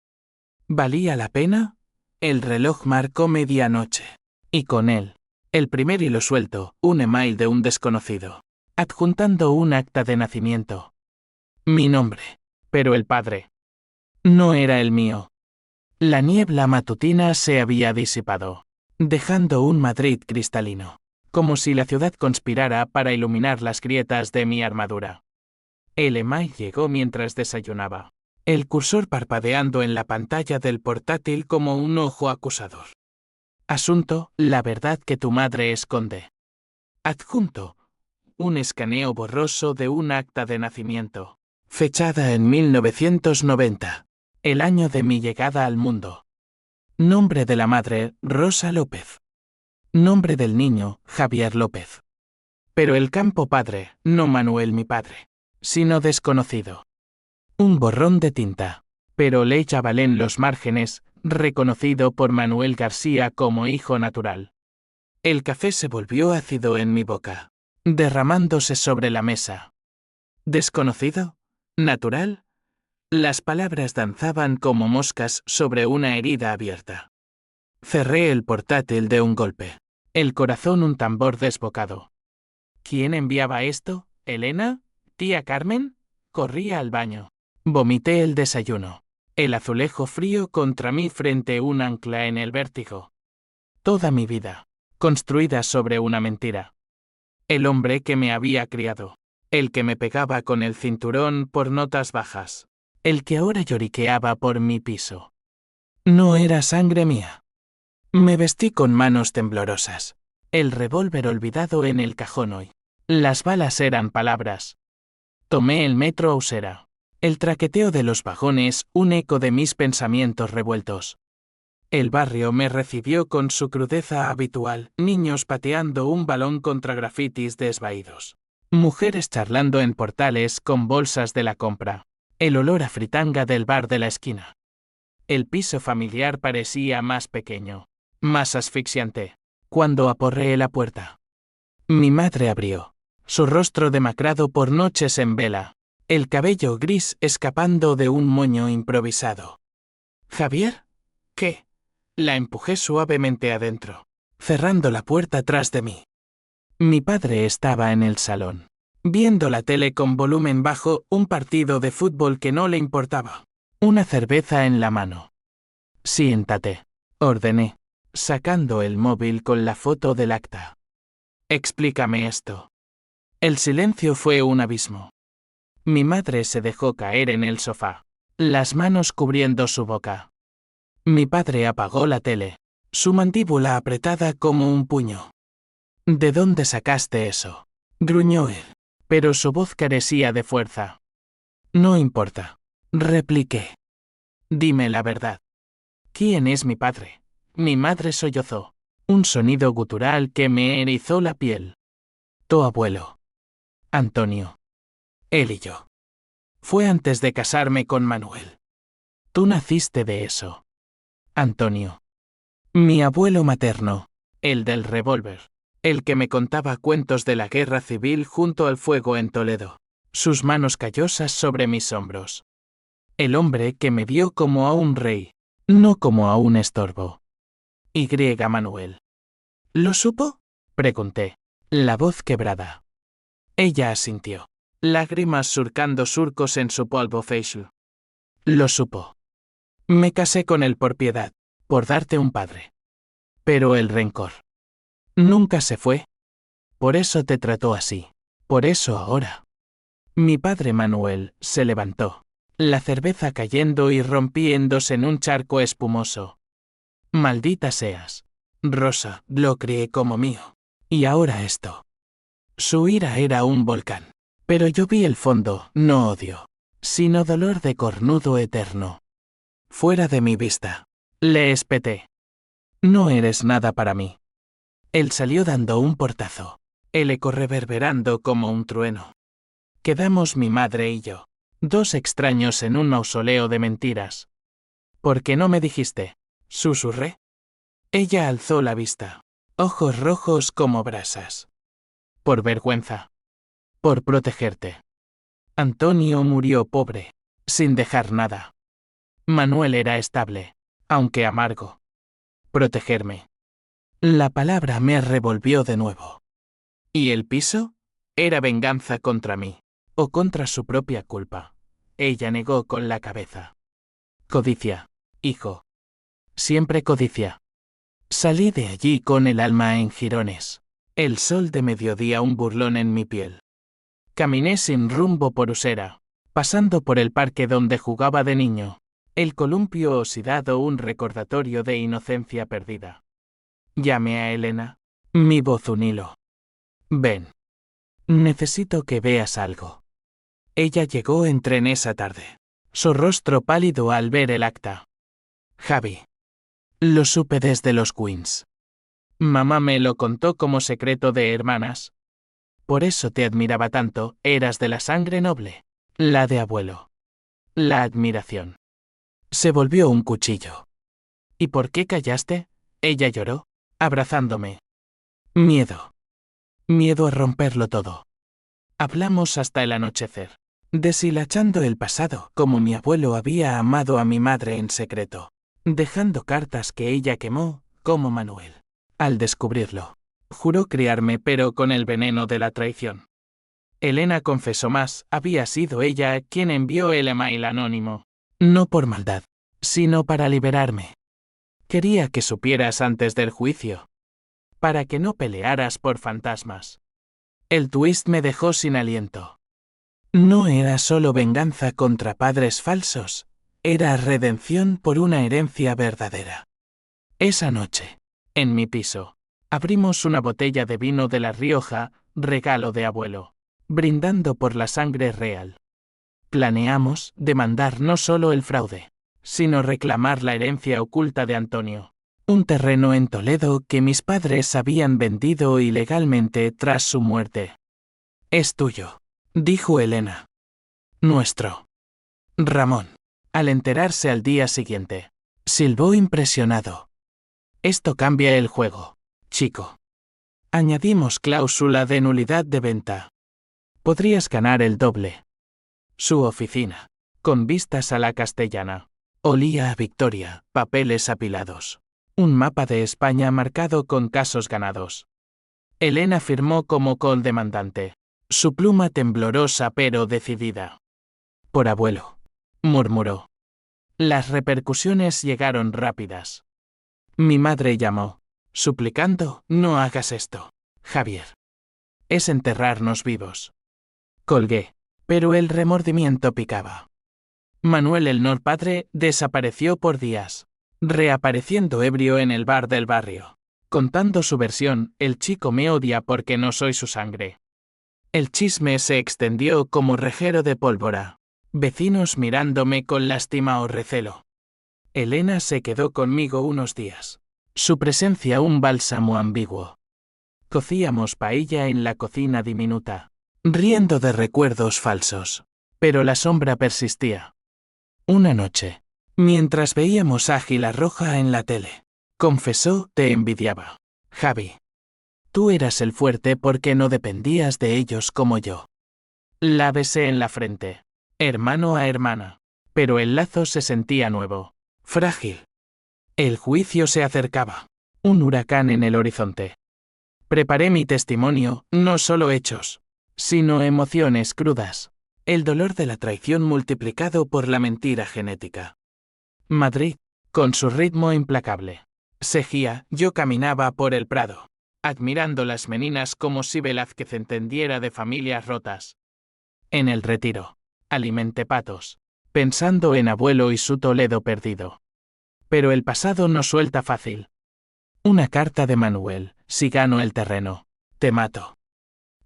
¿Valía la pena? El reloj marcó medianoche. Y con él, el primer hilo suelto, un email de un desconocido, adjuntando un acta de nacimiento. Mi nombre, pero el padre. No era el mío. La niebla matutina se había disipado, dejando un Madrid cristalino, como si la ciudad conspirara para iluminar las grietas de mi armadura. El email llegó mientras desayunaba, el cursor parpadeando en la pantalla del portátil como un ojo acusador. Asunto, la verdad que tu madre esconde. Adjunto, un escaneo borroso de un acta de nacimiento, fechada en 1990. El año de mi llegada al mundo. Nombre de la madre, Rosa López. Nombre del niño, Javier López. Pero el campo padre, no Manuel mi padre, sino desconocido. Un borrón de tinta, pero le echaban en los márgenes, reconocido por Manuel García como hijo natural. El café se volvió ácido en mi boca, derramándose sobre la mesa. ¿Desconocido? ¿Natural? Las palabras danzaban como moscas sobre una herida abierta. Cerré el portátil de un golpe. El corazón un tambor desbocado. ¿Quién enviaba esto? ¿Elena? ¿Tía Carmen? Corrí al baño. Vomité el desayuno. El azulejo frío contra mí frente un ancla en el vértigo. Toda mi vida, construida sobre una mentira. El hombre que me había criado. El que me pegaba con el cinturón por notas bajas. El que ahora lloriqueaba por mi piso. No era sangre mía. Me vestí con manos temblorosas. El revólver olvidado en el cajón hoy. Las balas eran palabras. Tomé el metro a Usera. El traqueteo de los vagones, un eco de mis pensamientos revueltos. El barrio me recibió con su crudeza habitual, niños pateando un balón contra grafitis desvaídos. Mujeres charlando en portales con bolsas de la compra. El olor a fritanga del bar de la esquina. El piso familiar parecía más pequeño, más asfixiante, cuando aporreé la puerta. Mi madre abrió, su rostro demacrado por noches en vela, el cabello gris escapando de un moño improvisado. ¿Javier? ¿Qué? La empujé suavemente adentro, cerrando la puerta tras de mí. Mi padre estaba en el salón, viendo la tele con volumen bajo, un partido de fútbol que no le importaba. Una cerveza en la mano. Siéntate, ordené, sacando el móvil con la foto del acta. Explícame esto. El silencio fue un abismo. Mi madre se dejó caer en el sofá, las manos cubriendo su boca. Mi padre apagó la tele, su mandíbula apretada como un puño. ¿De dónde sacaste eso?, gruñó él, pero su voz carecía de fuerza. No importa, repliqué. Dime la verdad. ¿Quién es mi padre? Mi madre sollozó, un sonido gutural que me erizó la piel. Tu abuelo. Antonio. Él y yo. Fue antes de casarme con Manuel. Tú naciste de eso. Antonio. Mi abuelo materno, el del revólver, el que me contaba cuentos de la guerra civil junto al fuego en Toledo, sus manos callosas sobre mis hombros. El hombre que me vio como a un rey, no como a un estorbo. Y Manuel. ¿Lo supo?, pregunté, la voz quebrada. Ella asintió, lágrimas surcando surcos en su polvo facial. Lo supo. Me casé con él por piedad, por darte un padre. Pero el rencor nunca se fue. Por eso te trató así. Por eso ahora. Mi padre Manuel se levantó, la cerveza cayendo y rompiéndose en un charco espumoso. Maldita seas, Rosa, lo crié como mío. Y ahora esto. Su ira era un volcán. Pero yo vi el fondo, no odio, sino dolor de cornudo eterno. Fuera de mi vista. Le espeté. No eres nada para mí. Él salió dando un portazo, el eco reverberando como un trueno. Quedamos mi madre y yo, dos extraños en un mausoleo de mentiras. ¿Por qué no me dijiste?, susurré. Ella alzó la vista, ojos rojos como brasas. Por vergüenza. Por protegerte. Antonio murió pobre, sin dejar nada. Manuel era estable, aunque amargo. Protegerme. La palabra me revolvió de nuevo. ¿Y el piso? Era venganza contra mí, o contra su propia culpa. Ella negó con la cabeza. Codicia, hijo. Siempre codicia. Salí de allí con el alma en jirones. El sol de mediodía un burlón en mi piel. Caminé sin rumbo por Usera, pasando por el parque donde jugaba de niño. El columpio oxidado, un recordatorio de inocencia perdida. Llamé a Elena. Mi voz un hilo. Ven. Necesito que veas algo. Ella llegó en tren esa tarde. Su rostro pálido al ver el acta. Javi. Lo supe desde los Queens. Mamá me lo contó como secreto de hermanas. Por eso te admiraba tanto, eras de la sangre noble. La de abuelo. La admiración. Se volvió un cuchillo. ¿Y por qué callaste? Ella lloró, abrazándome. Miedo. Miedo a romperlo todo. Hablamos hasta el anochecer, deshilachando el pasado como mi abuelo había amado a mi madre en secreto, dejando cartas que ella quemó, como Manuel. Al descubrirlo, juró criarme pero con el veneno de la traición. Elena confesó más, había sido ella quien envió el email anónimo. No por maldad, sino para liberarme. Quería que supieras antes del juicio. Para que no pelearas por fantasmas. El twist me dejó sin aliento. No era solo venganza contra padres falsos, era redención por una herencia verdadera. Esa noche, en mi piso, abrimos una botella de vino de La Rioja, regalo de abuelo, brindando por la sangre real. Planeamos demandar no solo el fraude, sino reclamar la herencia oculta de Antonio. Un terreno en Toledo que mis padres habían vendido ilegalmente tras su muerte. Es tuyo, dijo Elena. Nuestro. Ramón, al enterarse al día siguiente, silbó impresionado. Esto cambia el juego, chico. Añadimos cláusula de nulidad de venta. Podrías ganar el doble. Su oficina, con vistas a la Castellana, olía a victoria, papeles apilados. Un mapa de España marcado con casos ganados. Elena firmó como condemandante. su pluma temblorosa pero decidida. Por abuelo, murmuró. Las repercusiones llegaron rápidas. Mi madre llamó, suplicando, no hagas esto, Javier. Es enterrarnos vivos. Colgué, pero el remordimiento picaba. Manuel el Nor padre desapareció por días, reapareciendo ebrio en el bar del barrio. Contando su versión, el chico me odia porque no soy su sangre. El chisme se extendió como rejero de pólvora. Vecinos mirándome con lástima o recelo. Elena se quedó conmigo unos días. Su presencia un bálsamo ambiguo. Cocíamos paella en la cocina diminuta, riendo de recuerdos falsos. Pero la sombra persistía. Una noche, mientras veíamos Águila Roja en la tele, confesó, te envidiaba. Javi. Tú eras el fuerte porque no dependías de ellos como yo. La besé en la frente, hermano a hermana. Pero el lazo se sentía nuevo, frágil. El juicio se acercaba, un huracán en el horizonte. Preparé mi testimonio, no solo hechos, sino emociones crudas. El dolor de la traición multiplicado por la mentira genética. Madrid, con su ritmo implacable. Seguía, yo caminaba por el Prado, admirando las meninas como si Velázquez entendiera de familias rotas. En el Retiro, alimenté patos, pensando en abuelo y su Toledo perdido. Pero el pasado no suelta fácil. Una carta de Manuel, si gano el terreno, te mato.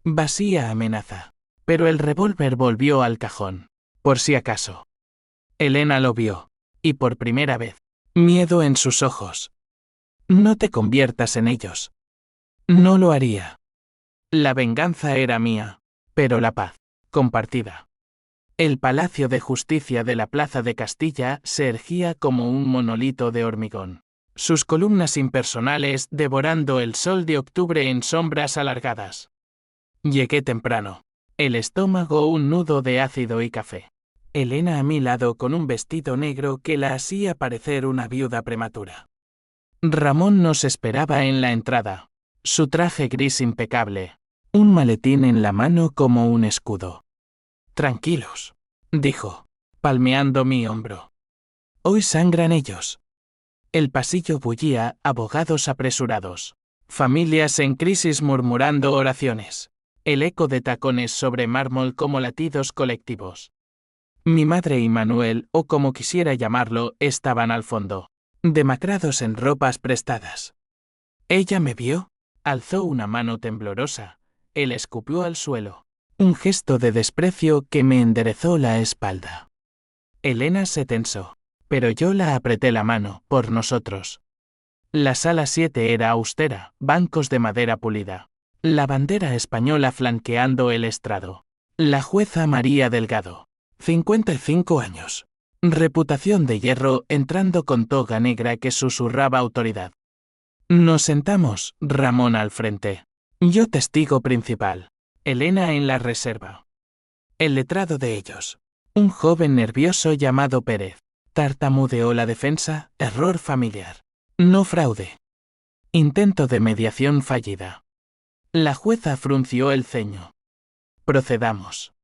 Vacía amenaza. Pero el revólver volvió al cajón, por si acaso. Elena lo vio, y por primera vez, miedo en sus ojos. No te conviertas en ellos. No lo haría. La venganza era mía, pero la paz, compartida. El Palacio de Justicia de la Plaza de Castilla se erguía como un monolito de hormigón, sus columnas impersonales devorando el sol de octubre en sombras alargadas. Llegué temprano. El estómago un nudo de ácido y café. Elena a mi lado con un vestido negro que la hacía parecer una viuda prematura. Ramón nos esperaba en la entrada. Su traje gris impecable. Un maletín en la mano como un escudo. Tranquilos, dijo, palmeando mi hombro. Hoy sangran ellos. El pasillo bullía, abogados apresurados. Familias en crisis murmurando oraciones. El eco de tacones sobre mármol como latidos colectivos. Mi madre y Manuel, o como quisiera llamarlo, estaban al fondo, demacrados en ropas prestadas. Ella me vio, alzó una mano temblorosa, él escupió al suelo, un gesto de desprecio que me enderezó la espalda. Elena se tensó, pero yo la apreté la mano, por nosotros. La sala 7 era austera, bancos de madera pulida. La bandera española flanqueando el estrado. La jueza María Delgado, 55 años. Reputación de hierro entrando con toga negra que susurraba autoridad. Nos sentamos, Ramón al frente. Yo testigo principal. Elena en la reserva. El letrado de ellos. Un joven nervioso llamado Pérez. Tartamudeó la defensa, error familiar. No fraude. Intento de mediación fallida. La jueza frunció el ceño. Procedamos.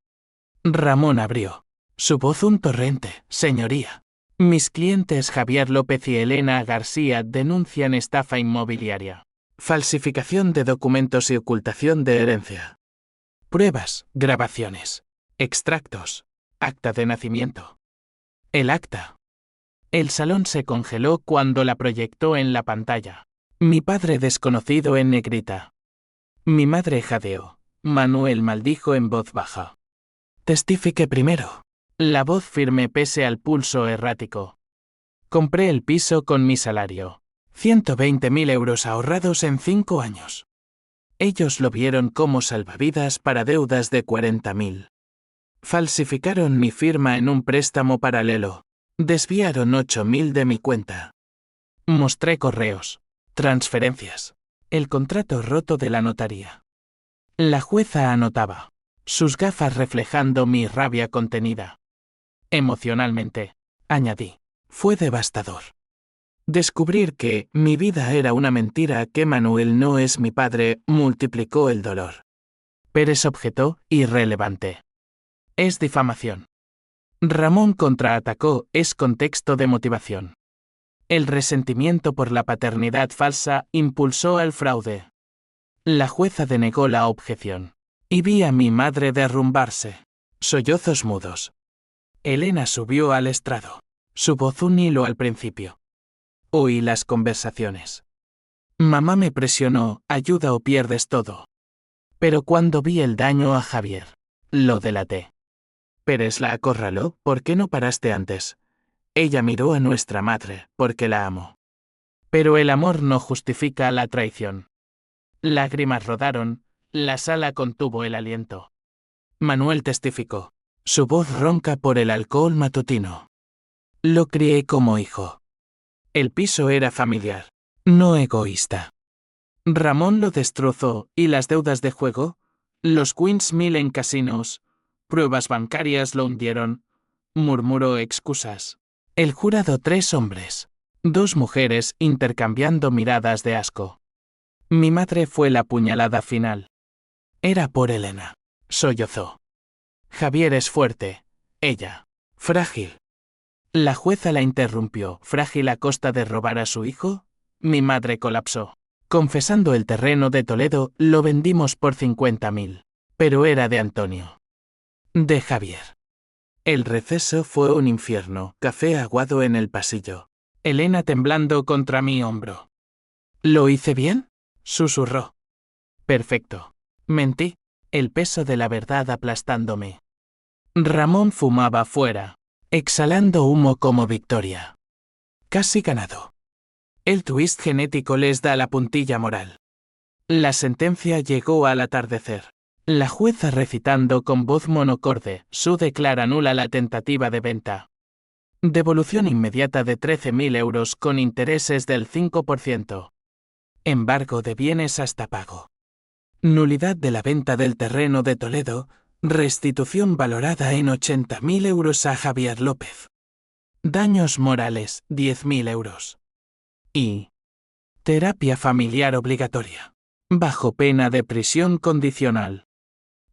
Ramón abrió. Su voz un torrente, señoría. Mis clientes Javier López y Elena García denuncian estafa inmobiliaria, falsificación de documentos y ocultación de herencia. Pruebas, grabaciones, extractos, acta de nacimiento. El acta. El salón se congeló cuando la proyectó en la pantalla. Mi padre desconocido en negrita. Mi madre jadeó. Manuel maldijo en voz baja. Testifique primero. La voz firme pese al pulso errático. Compré el piso con mi salario. 120.000 euros ahorrados en 5 años. Ellos lo vieron como salvavidas para deudas de 40.000. Falsificaron mi firma en un préstamo paralelo. Desviaron 8.000 de mi cuenta. Mostré correos, transferencias, el contrato roto de la notaría. La jueza anotaba, sus gafas reflejando mi rabia contenida. Emocionalmente, añadí, fue devastador. Descubrir que mi vida era una mentira, que Manuel no es mi padre, multiplicó el dolor. Pérez objetó, irrelevante. Es difamación. Ramón contraatacó, es contexto de motivación. El resentimiento por la paternidad falsa impulsó al fraude. La jueza denegó la objeción. Y vi a mi madre derrumbarse. Sollozos mudos. Elena subió al estrado. Su voz un hilo al principio. Oí las conversaciones. Mamá me presionó, ayuda o pierdes todo. Pero cuando vi el daño a Javier, lo delaté. Pérez la acorraló, ¿por qué no paraste antes? Ella miró a nuestra madre, porque la amo. Pero el amor no justifica la traición. Lágrimas rodaron, la sala contuvo el aliento. Manuel testificó. Su voz ronca por el alcohol matutino. Lo crié como hijo. El piso era familiar, no egoísta. Ramón lo destrozó, y las deudas de juego, los Queens Mill en casinos, pruebas bancarias lo hundieron, murmuró excusas. El jurado 3 hombres, 2 mujeres intercambiando miradas de asco. Mi madre fue la puñalada final. Era por Elena. Sollozó. Javier es fuerte, ella, frágil. La jueza la interrumpió, frágil a costa de robar a su hijo. Mi madre colapsó. Confesando el terreno de Toledo, lo vendimos por 50.000. Pero era de Antonio. De Javier. El receso fue un infierno, café aguado en el pasillo. Elena temblando contra mi hombro. ¿Lo hice bien? Susurró. Perfecto. Mentí, el peso de la verdad aplastándome. Ramón fumaba fuera, exhalando humo como victoria. Casi ganado. El twist genético les da la puntilla moral. La sentencia llegó al atardecer. La jueza recitando con voz monocorde, su declara nula la tentativa de venta. Devolución inmediata de 13.000 euros con intereses del 5%. Embargo de bienes hasta pago. Nulidad de la venta del terreno de Toledo, restitución valorada en 80.000 euros a Javier López. Daños morales, 10.000 euros. Y terapia familiar obligatoria, bajo pena de prisión condicional.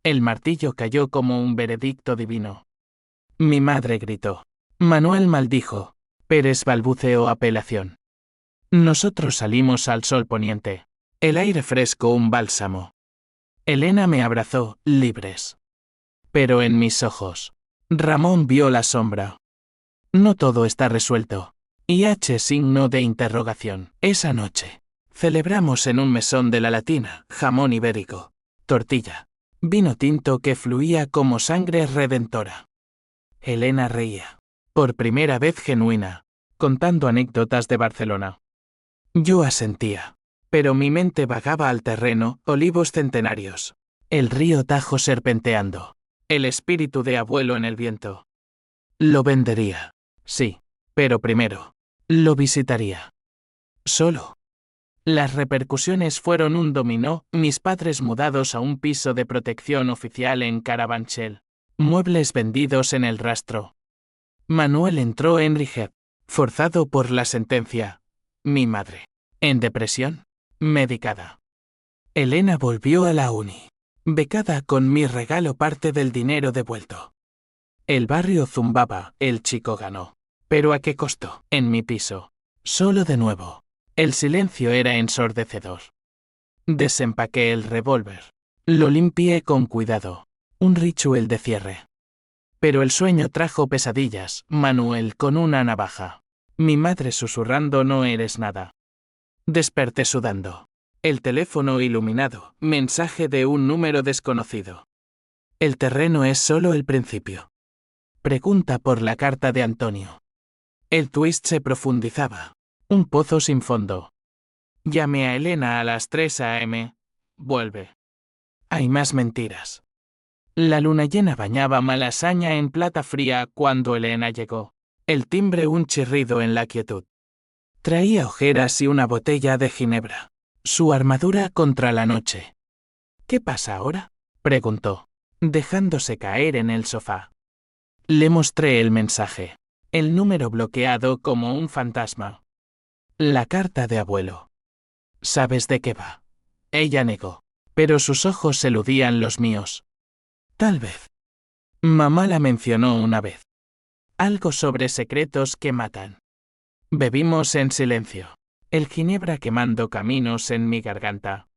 El martillo cayó como un veredicto divino. Mi madre gritó. Manuel maldijo. Pérez balbuceó apelación. Nosotros salimos al sol poniente. El aire fresco un bálsamo. Elena me abrazó, libres. Pero en mis ojos, Ramón vio la sombra. No todo está resuelto. Y signo de interrogación. Esa noche, celebramos en un mesón de la Latina, jamón ibérico, tortilla, vino tinto que fluía como sangre redentora. Elena reía, por primera vez genuina, contando anécdotas de Barcelona. Yo asentía, pero mi mente vagaba al terreno, olivos centenarios, el río Tajo serpenteando, el espíritu de abuelo en el viento. Lo vendería, sí, pero primero, lo visitaría. Solo. Las repercusiones fueron un dominó, mis padres mudados a un piso de protección oficial en Carabanchel, muebles vendidos en el rastro. Manuel entró en rehab, forzado por la sentencia. Mi madre, en depresión, medicada. Elena volvió a la uni, becada con mi regalo parte del dinero devuelto. El barrio zumbaba, el chico ganó. ¿Pero a qué costo? En mi piso. Solo de nuevo. El silencio era ensordecedor. Desempaqué el revólver. Lo limpié con cuidado. Un ritual de cierre. Pero el sueño trajo pesadillas, Manuel con una navaja. Mi madre susurrando no eres nada. Desperté sudando. El teléfono iluminado, mensaje de un número desconocido. El terreno es solo el principio. Pregunta por la carta de Antonio. El twist se profundizaba. Un pozo sin fondo. Llamé a Elena a las 3 a.m. Vuelve. Hay más mentiras. La luna llena bañaba Malasaña en plata fría cuando Elena llegó. El timbre un chirrido en la quietud. Traía ojeras y una botella de ginebra. Su armadura contra la noche. ¿Qué pasa ahora?, preguntó, dejándose caer en el sofá. Le mostré el mensaje. El número bloqueado como un fantasma. La carta de abuelo. ¿Sabes de qué va? Ella negó. pero sus ojos eludían los míos. Tal vez. Mamá la mencionó una vez. Algo sobre secretos que matan. Bebimos en silencio. El ginebra quemando caminos en mi garganta.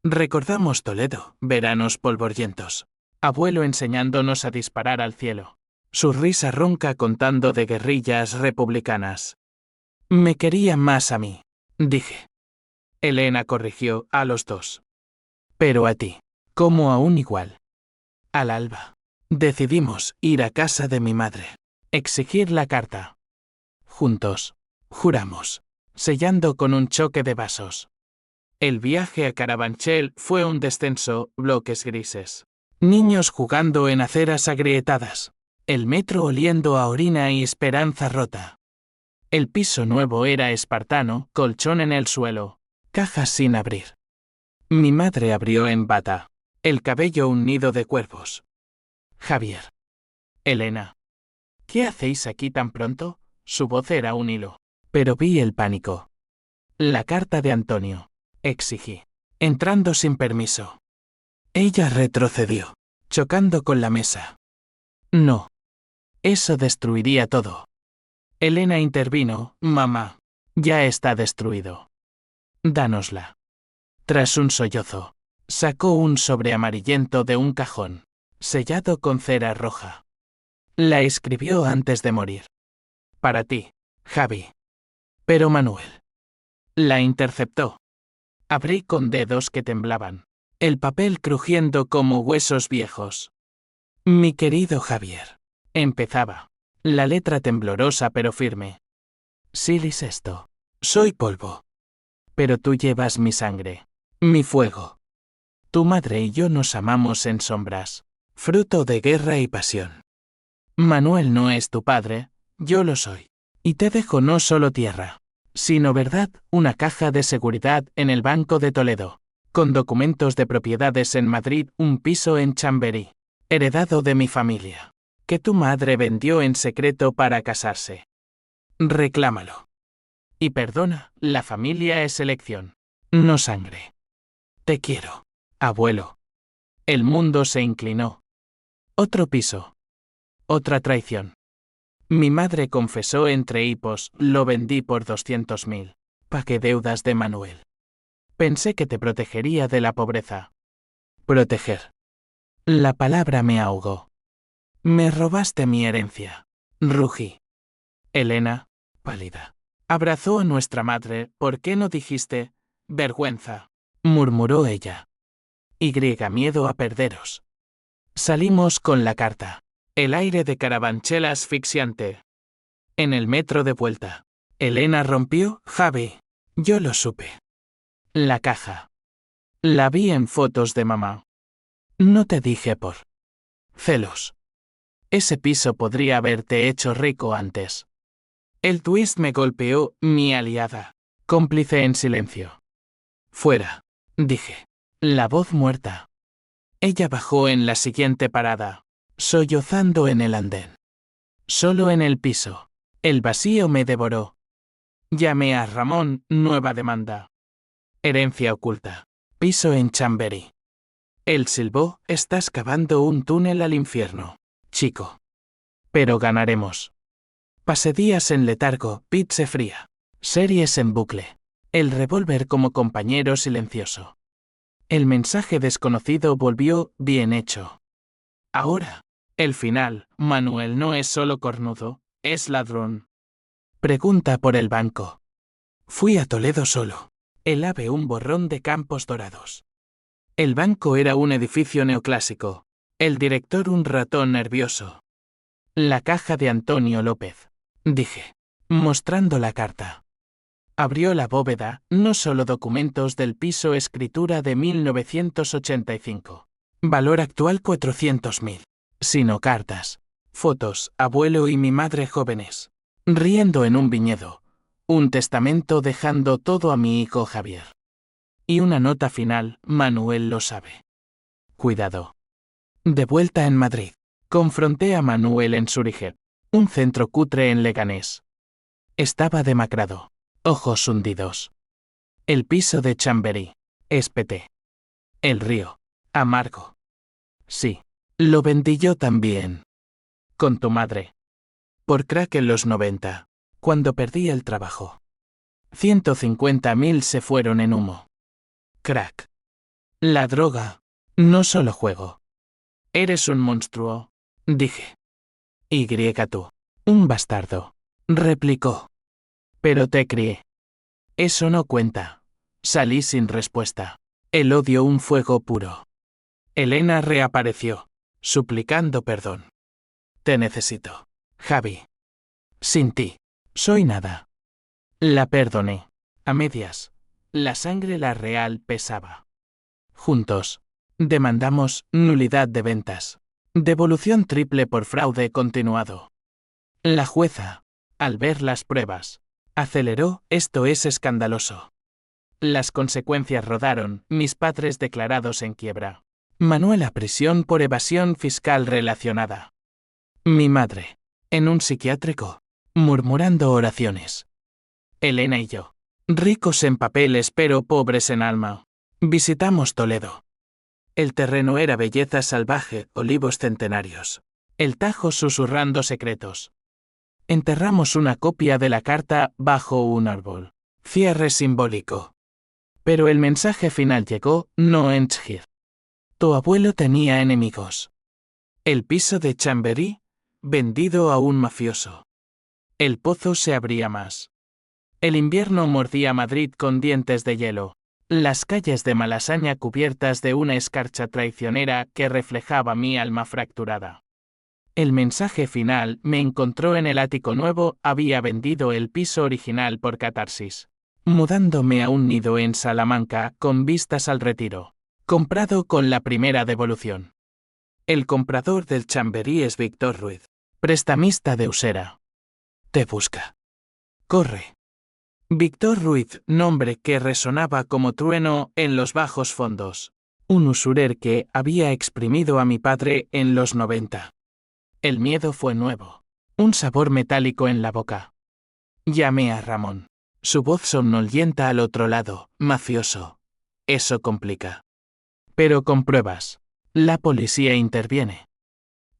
Recordamos Toledo, veranos polvorientos. Abuelo enseñándonos a disparar al cielo. Su risa ronca contando de guerrillas republicanas. Me quería más a mí, dije. Elena corrigió a los dos. Pero a ti, como a un igual. Al alba. Decidimos ir a casa de mi madre. Exigir la carta. Juntos. Juramos. Sellando con un choque de vasos. El viaje a Carabanchel fue un descenso, bloques grises. Niños jugando en aceras agrietadas. El metro oliendo a orina y esperanza rota. El piso nuevo era espartano, colchón en el suelo. Cajas sin abrir. Mi madre abrió en bata. El cabello un nido de cuervos. Javier. Elena. ¿Qué hacéis aquí tan pronto? Su voz era un hilo. Pero vi el pánico. La carta de Antonio. Exigí. Entrando sin permiso. Ella retrocedió, chocando con la mesa. No. Eso destruiría todo. Elena intervino. Mamá. Ya está destruido. Dánosla. Tras un sollozo, sacó un sobre amarillento de un cajón, sellado con cera roja. La escribió antes de morir. Para ti, Javi. Pero Manuel. La interceptó. Abrí con dedos que temblaban, el papel crujiendo como huesos viejos. Mi querido Javier. Empezaba. La letra temblorosa pero firme. Silis esto. Soy polvo. Pero tú llevas mi sangre. Mi fuego. Tu madre y yo nos amamos en sombras. Fruto de guerra y pasión. Manuel no es tu padre, yo lo soy. Y te dejo no solo tierra, sino verdad, una caja de seguridad en el Banco de Toledo, con documentos de propiedades en Madrid, un piso en Chamberí, heredado de mi familia, que tu madre vendió en secreto para casarse. Reclámalo. Y perdona, la familia es elección, no sangre. Te quiero, abuelo. El mundo se inclinó. Otro piso. Otra traición. Mi madre confesó entre hipos, lo vendí por 200.000. Pagué deudas de Manuel. Pensé que te protegería de la pobreza. Proteger. La palabra me ahogó. Me robaste mi herencia. Rugí. Elena, pálida, abrazó a nuestra madre. ¿Por qué no dijiste? Vergüenza, murmuró ella. Y miedo a perderos. Salimos con la carta. El aire de Carabanchel asfixiante. En el metro de vuelta. Elena rompió. Javi. Yo lo supe. La caja. La vi en fotos de mamá. No te dije por celos. Ese piso podría haberte hecho rico antes. El twist me golpeó, mi aliada. Cómplice en silencio. Fuera, dije. La voz muerta. Ella bajó en la siguiente parada, sollozando en el andén. Solo en el piso. El vacío me devoró. Llamé a Ramón, nueva demanda. Herencia oculta. Piso en Chamberí. Él silbó, estás cavando un túnel al infierno, chico. Pero ganaremos. Pasé días en letargo, pizza fría. Series en bucle. El revólver como compañero silencioso. El mensaje desconocido volvió, bien hecho. Ahora. El final, Manuel no es solo cornudo, es ladrón. Pregunta por el banco. Fui a Toledo solo. El ave un borrón de campos dorados. El banco era un edificio neoclásico. El director un ratón nervioso. La caja de Antonio López. Dije, mostrando la carta. Abrió la bóveda, no solo documentos del piso, escritura de 1985. Valor actual 400.000. Sino cartas, fotos, abuelo y mi madre jóvenes. Riendo en un viñedo. Un testamento dejando todo a mi hijo Javier. Y una nota final, Manuel lo sabe. Cuidado. De vuelta en Madrid. Confronté a Manuel en Zúrich, un centro cutre en Leganés. Estaba demacrado, ojos hundidos. El piso de Chamberí. Espeté. El río. Amargo. Sí. Lo vendí yo también. Con tu madre. Por crack en los 90. Cuando perdí el trabajo. 150.000 se fueron en humo. Crack. La droga. No solo juego. Eres un monstruo. Dije. Y tú. Un bastardo. Replicó. Pero te crié. Eso no cuenta. Salí sin respuesta. El odio un fuego puro. Elena reapareció, suplicando perdón. Te necesito, Javi. Sin ti, soy nada. La perdoné. A medias. La sangre la real pesaba. Juntos. Demandamos nulidad de ventas. Devolución triple por fraude continuado. La jueza, al ver las pruebas, aceleró, esto es escandaloso. Las consecuencias rodaron, mis padres declarados en quiebra. Manuel a prisión por evasión fiscal relacionada. Mi madre, en un psiquiátrico, murmurando oraciones. Elena y yo, ricos en papeles pero pobres en alma, visitamos Toledo. El terreno era belleza salvaje, olivos centenarios. El Tajo susurrando secretos. Enterramos una copia de la carta bajo un árbol. Cierre simbólico. Pero el mensaje final llegó, no en Chgir. Tu abuelo tenía enemigos. El piso de Chamberí, vendido a un mafioso. El pozo se abría más. El invierno mordía Madrid con dientes de hielo. Las calles de Malasaña cubiertas de una escarcha traicionera que reflejaba mi alma fracturada. El mensaje final me encontró en el ático nuevo, había vendido el piso original por catarsis. Mudándome a un nido en Salamanca con vistas al retiro. Comprado con la primera devolución. El comprador del Chamberí es Víctor Ruiz, prestamista de Usera. Te busca. Corre. Víctor Ruiz, nombre que resonaba como trueno en los bajos fondos. Un usurer que había exprimido a mi padre en los 90. El miedo fue nuevo. Un sabor metálico en la boca. Llamé a Ramón. Su voz somnolienta al otro lado, mafioso. Eso complica. Pero con pruebas. La policía interviene.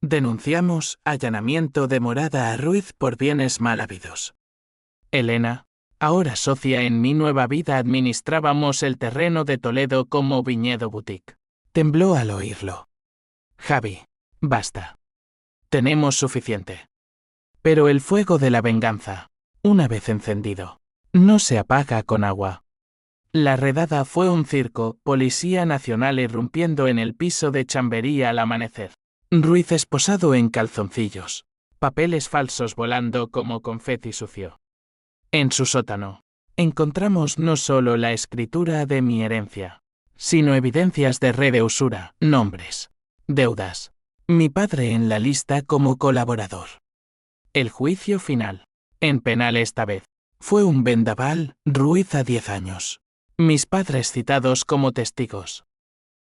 Denunciamos allanamiento de morada a Ruiz por bienes mal habidos. Elena, ahora socia en mi nueva vida, administrábamos el terreno de Toledo como viñedo boutique. Tembló al oírlo. Javi, basta. Tenemos suficiente. Pero el fuego de la venganza, una vez encendido, no se apaga con agua. La redada fue un circo, Policía Nacional irrumpiendo en el piso de Chamberí al amanecer. Ruiz esposado en calzoncillos. Papeles falsos volando como confeti sucio. En su sótano, encontramos no solo la escritura de mi herencia, sino evidencias de red de usura, nombres, deudas. Mi padre en la lista como colaborador. El juicio final, en penal esta vez, fue un vendaval, Ruiz a 10 años. Mis padres citados como testigos.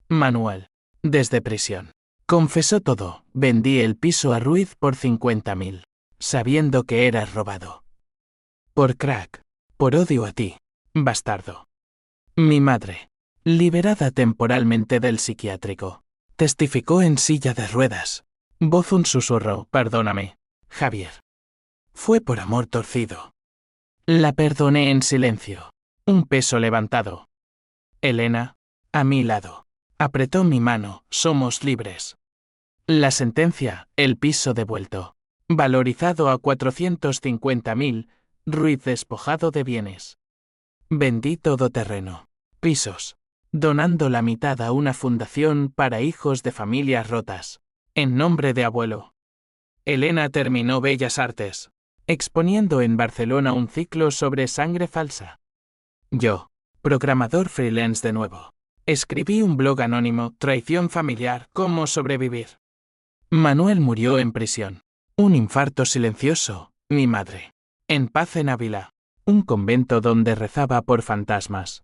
Manuel, desde prisión, confesó todo, vendí el piso a Ruiz por 50.000, sabiendo que eras robado. Por crack, por odio a ti, bastardo. Mi madre, liberada temporalmente del psiquiátrico, testificó en silla de ruedas. Voz un susurro, perdóname, Javier. Fue por amor torcido. La perdoné en silencio. Un peso levantado. Elena, a mi lado, apretó mi mano, somos libres. La sentencia, el piso devuelto. Valorizado a 450.000, Ruiz despojado de bienes. Vendí todo terreno. Pisos. Donando la mitad a una fundación para hijos de familias rotas. En nombre de abuelo. Elena terminó Bellas Artes, exponiendo en Barcelona un ciclo sobre sangre falsa. Yo, programador freelance de nuevo, escribí un blog anónimo, Traición familiar, cómo sobrevivir. Manuel murió en prisión. Un infarto silencioso, mi madre. En paz en Ávila, un convento donde rezaba por fantasmas.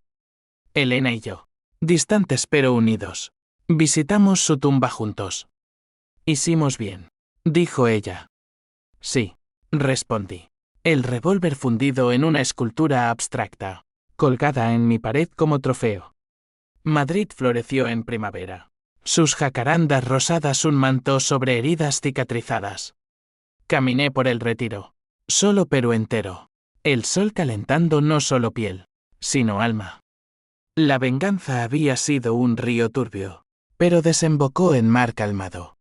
Elena y yo, distantes pero unidos, visitamos su tumba juntos. Hicimos bien, dijo ella. Sí, respondí. El revólver fundido en una escultura abstracta, colgada en mi pared como trofeo. Madrid floreció en primavera. Sus jacarandas rosadas un manto sobre heridas cicatrizadas. Caminé por el Retiro. Solo pero entero. El sol calentando no solo piel, sino alma. La venganza había sido un río turbio, pero desembocó en mar calmado.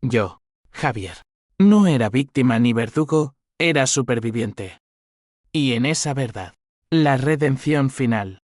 Yo, Javier, no era víctima ni verdugo, era superviviente. Y en esa verdad, la redención final,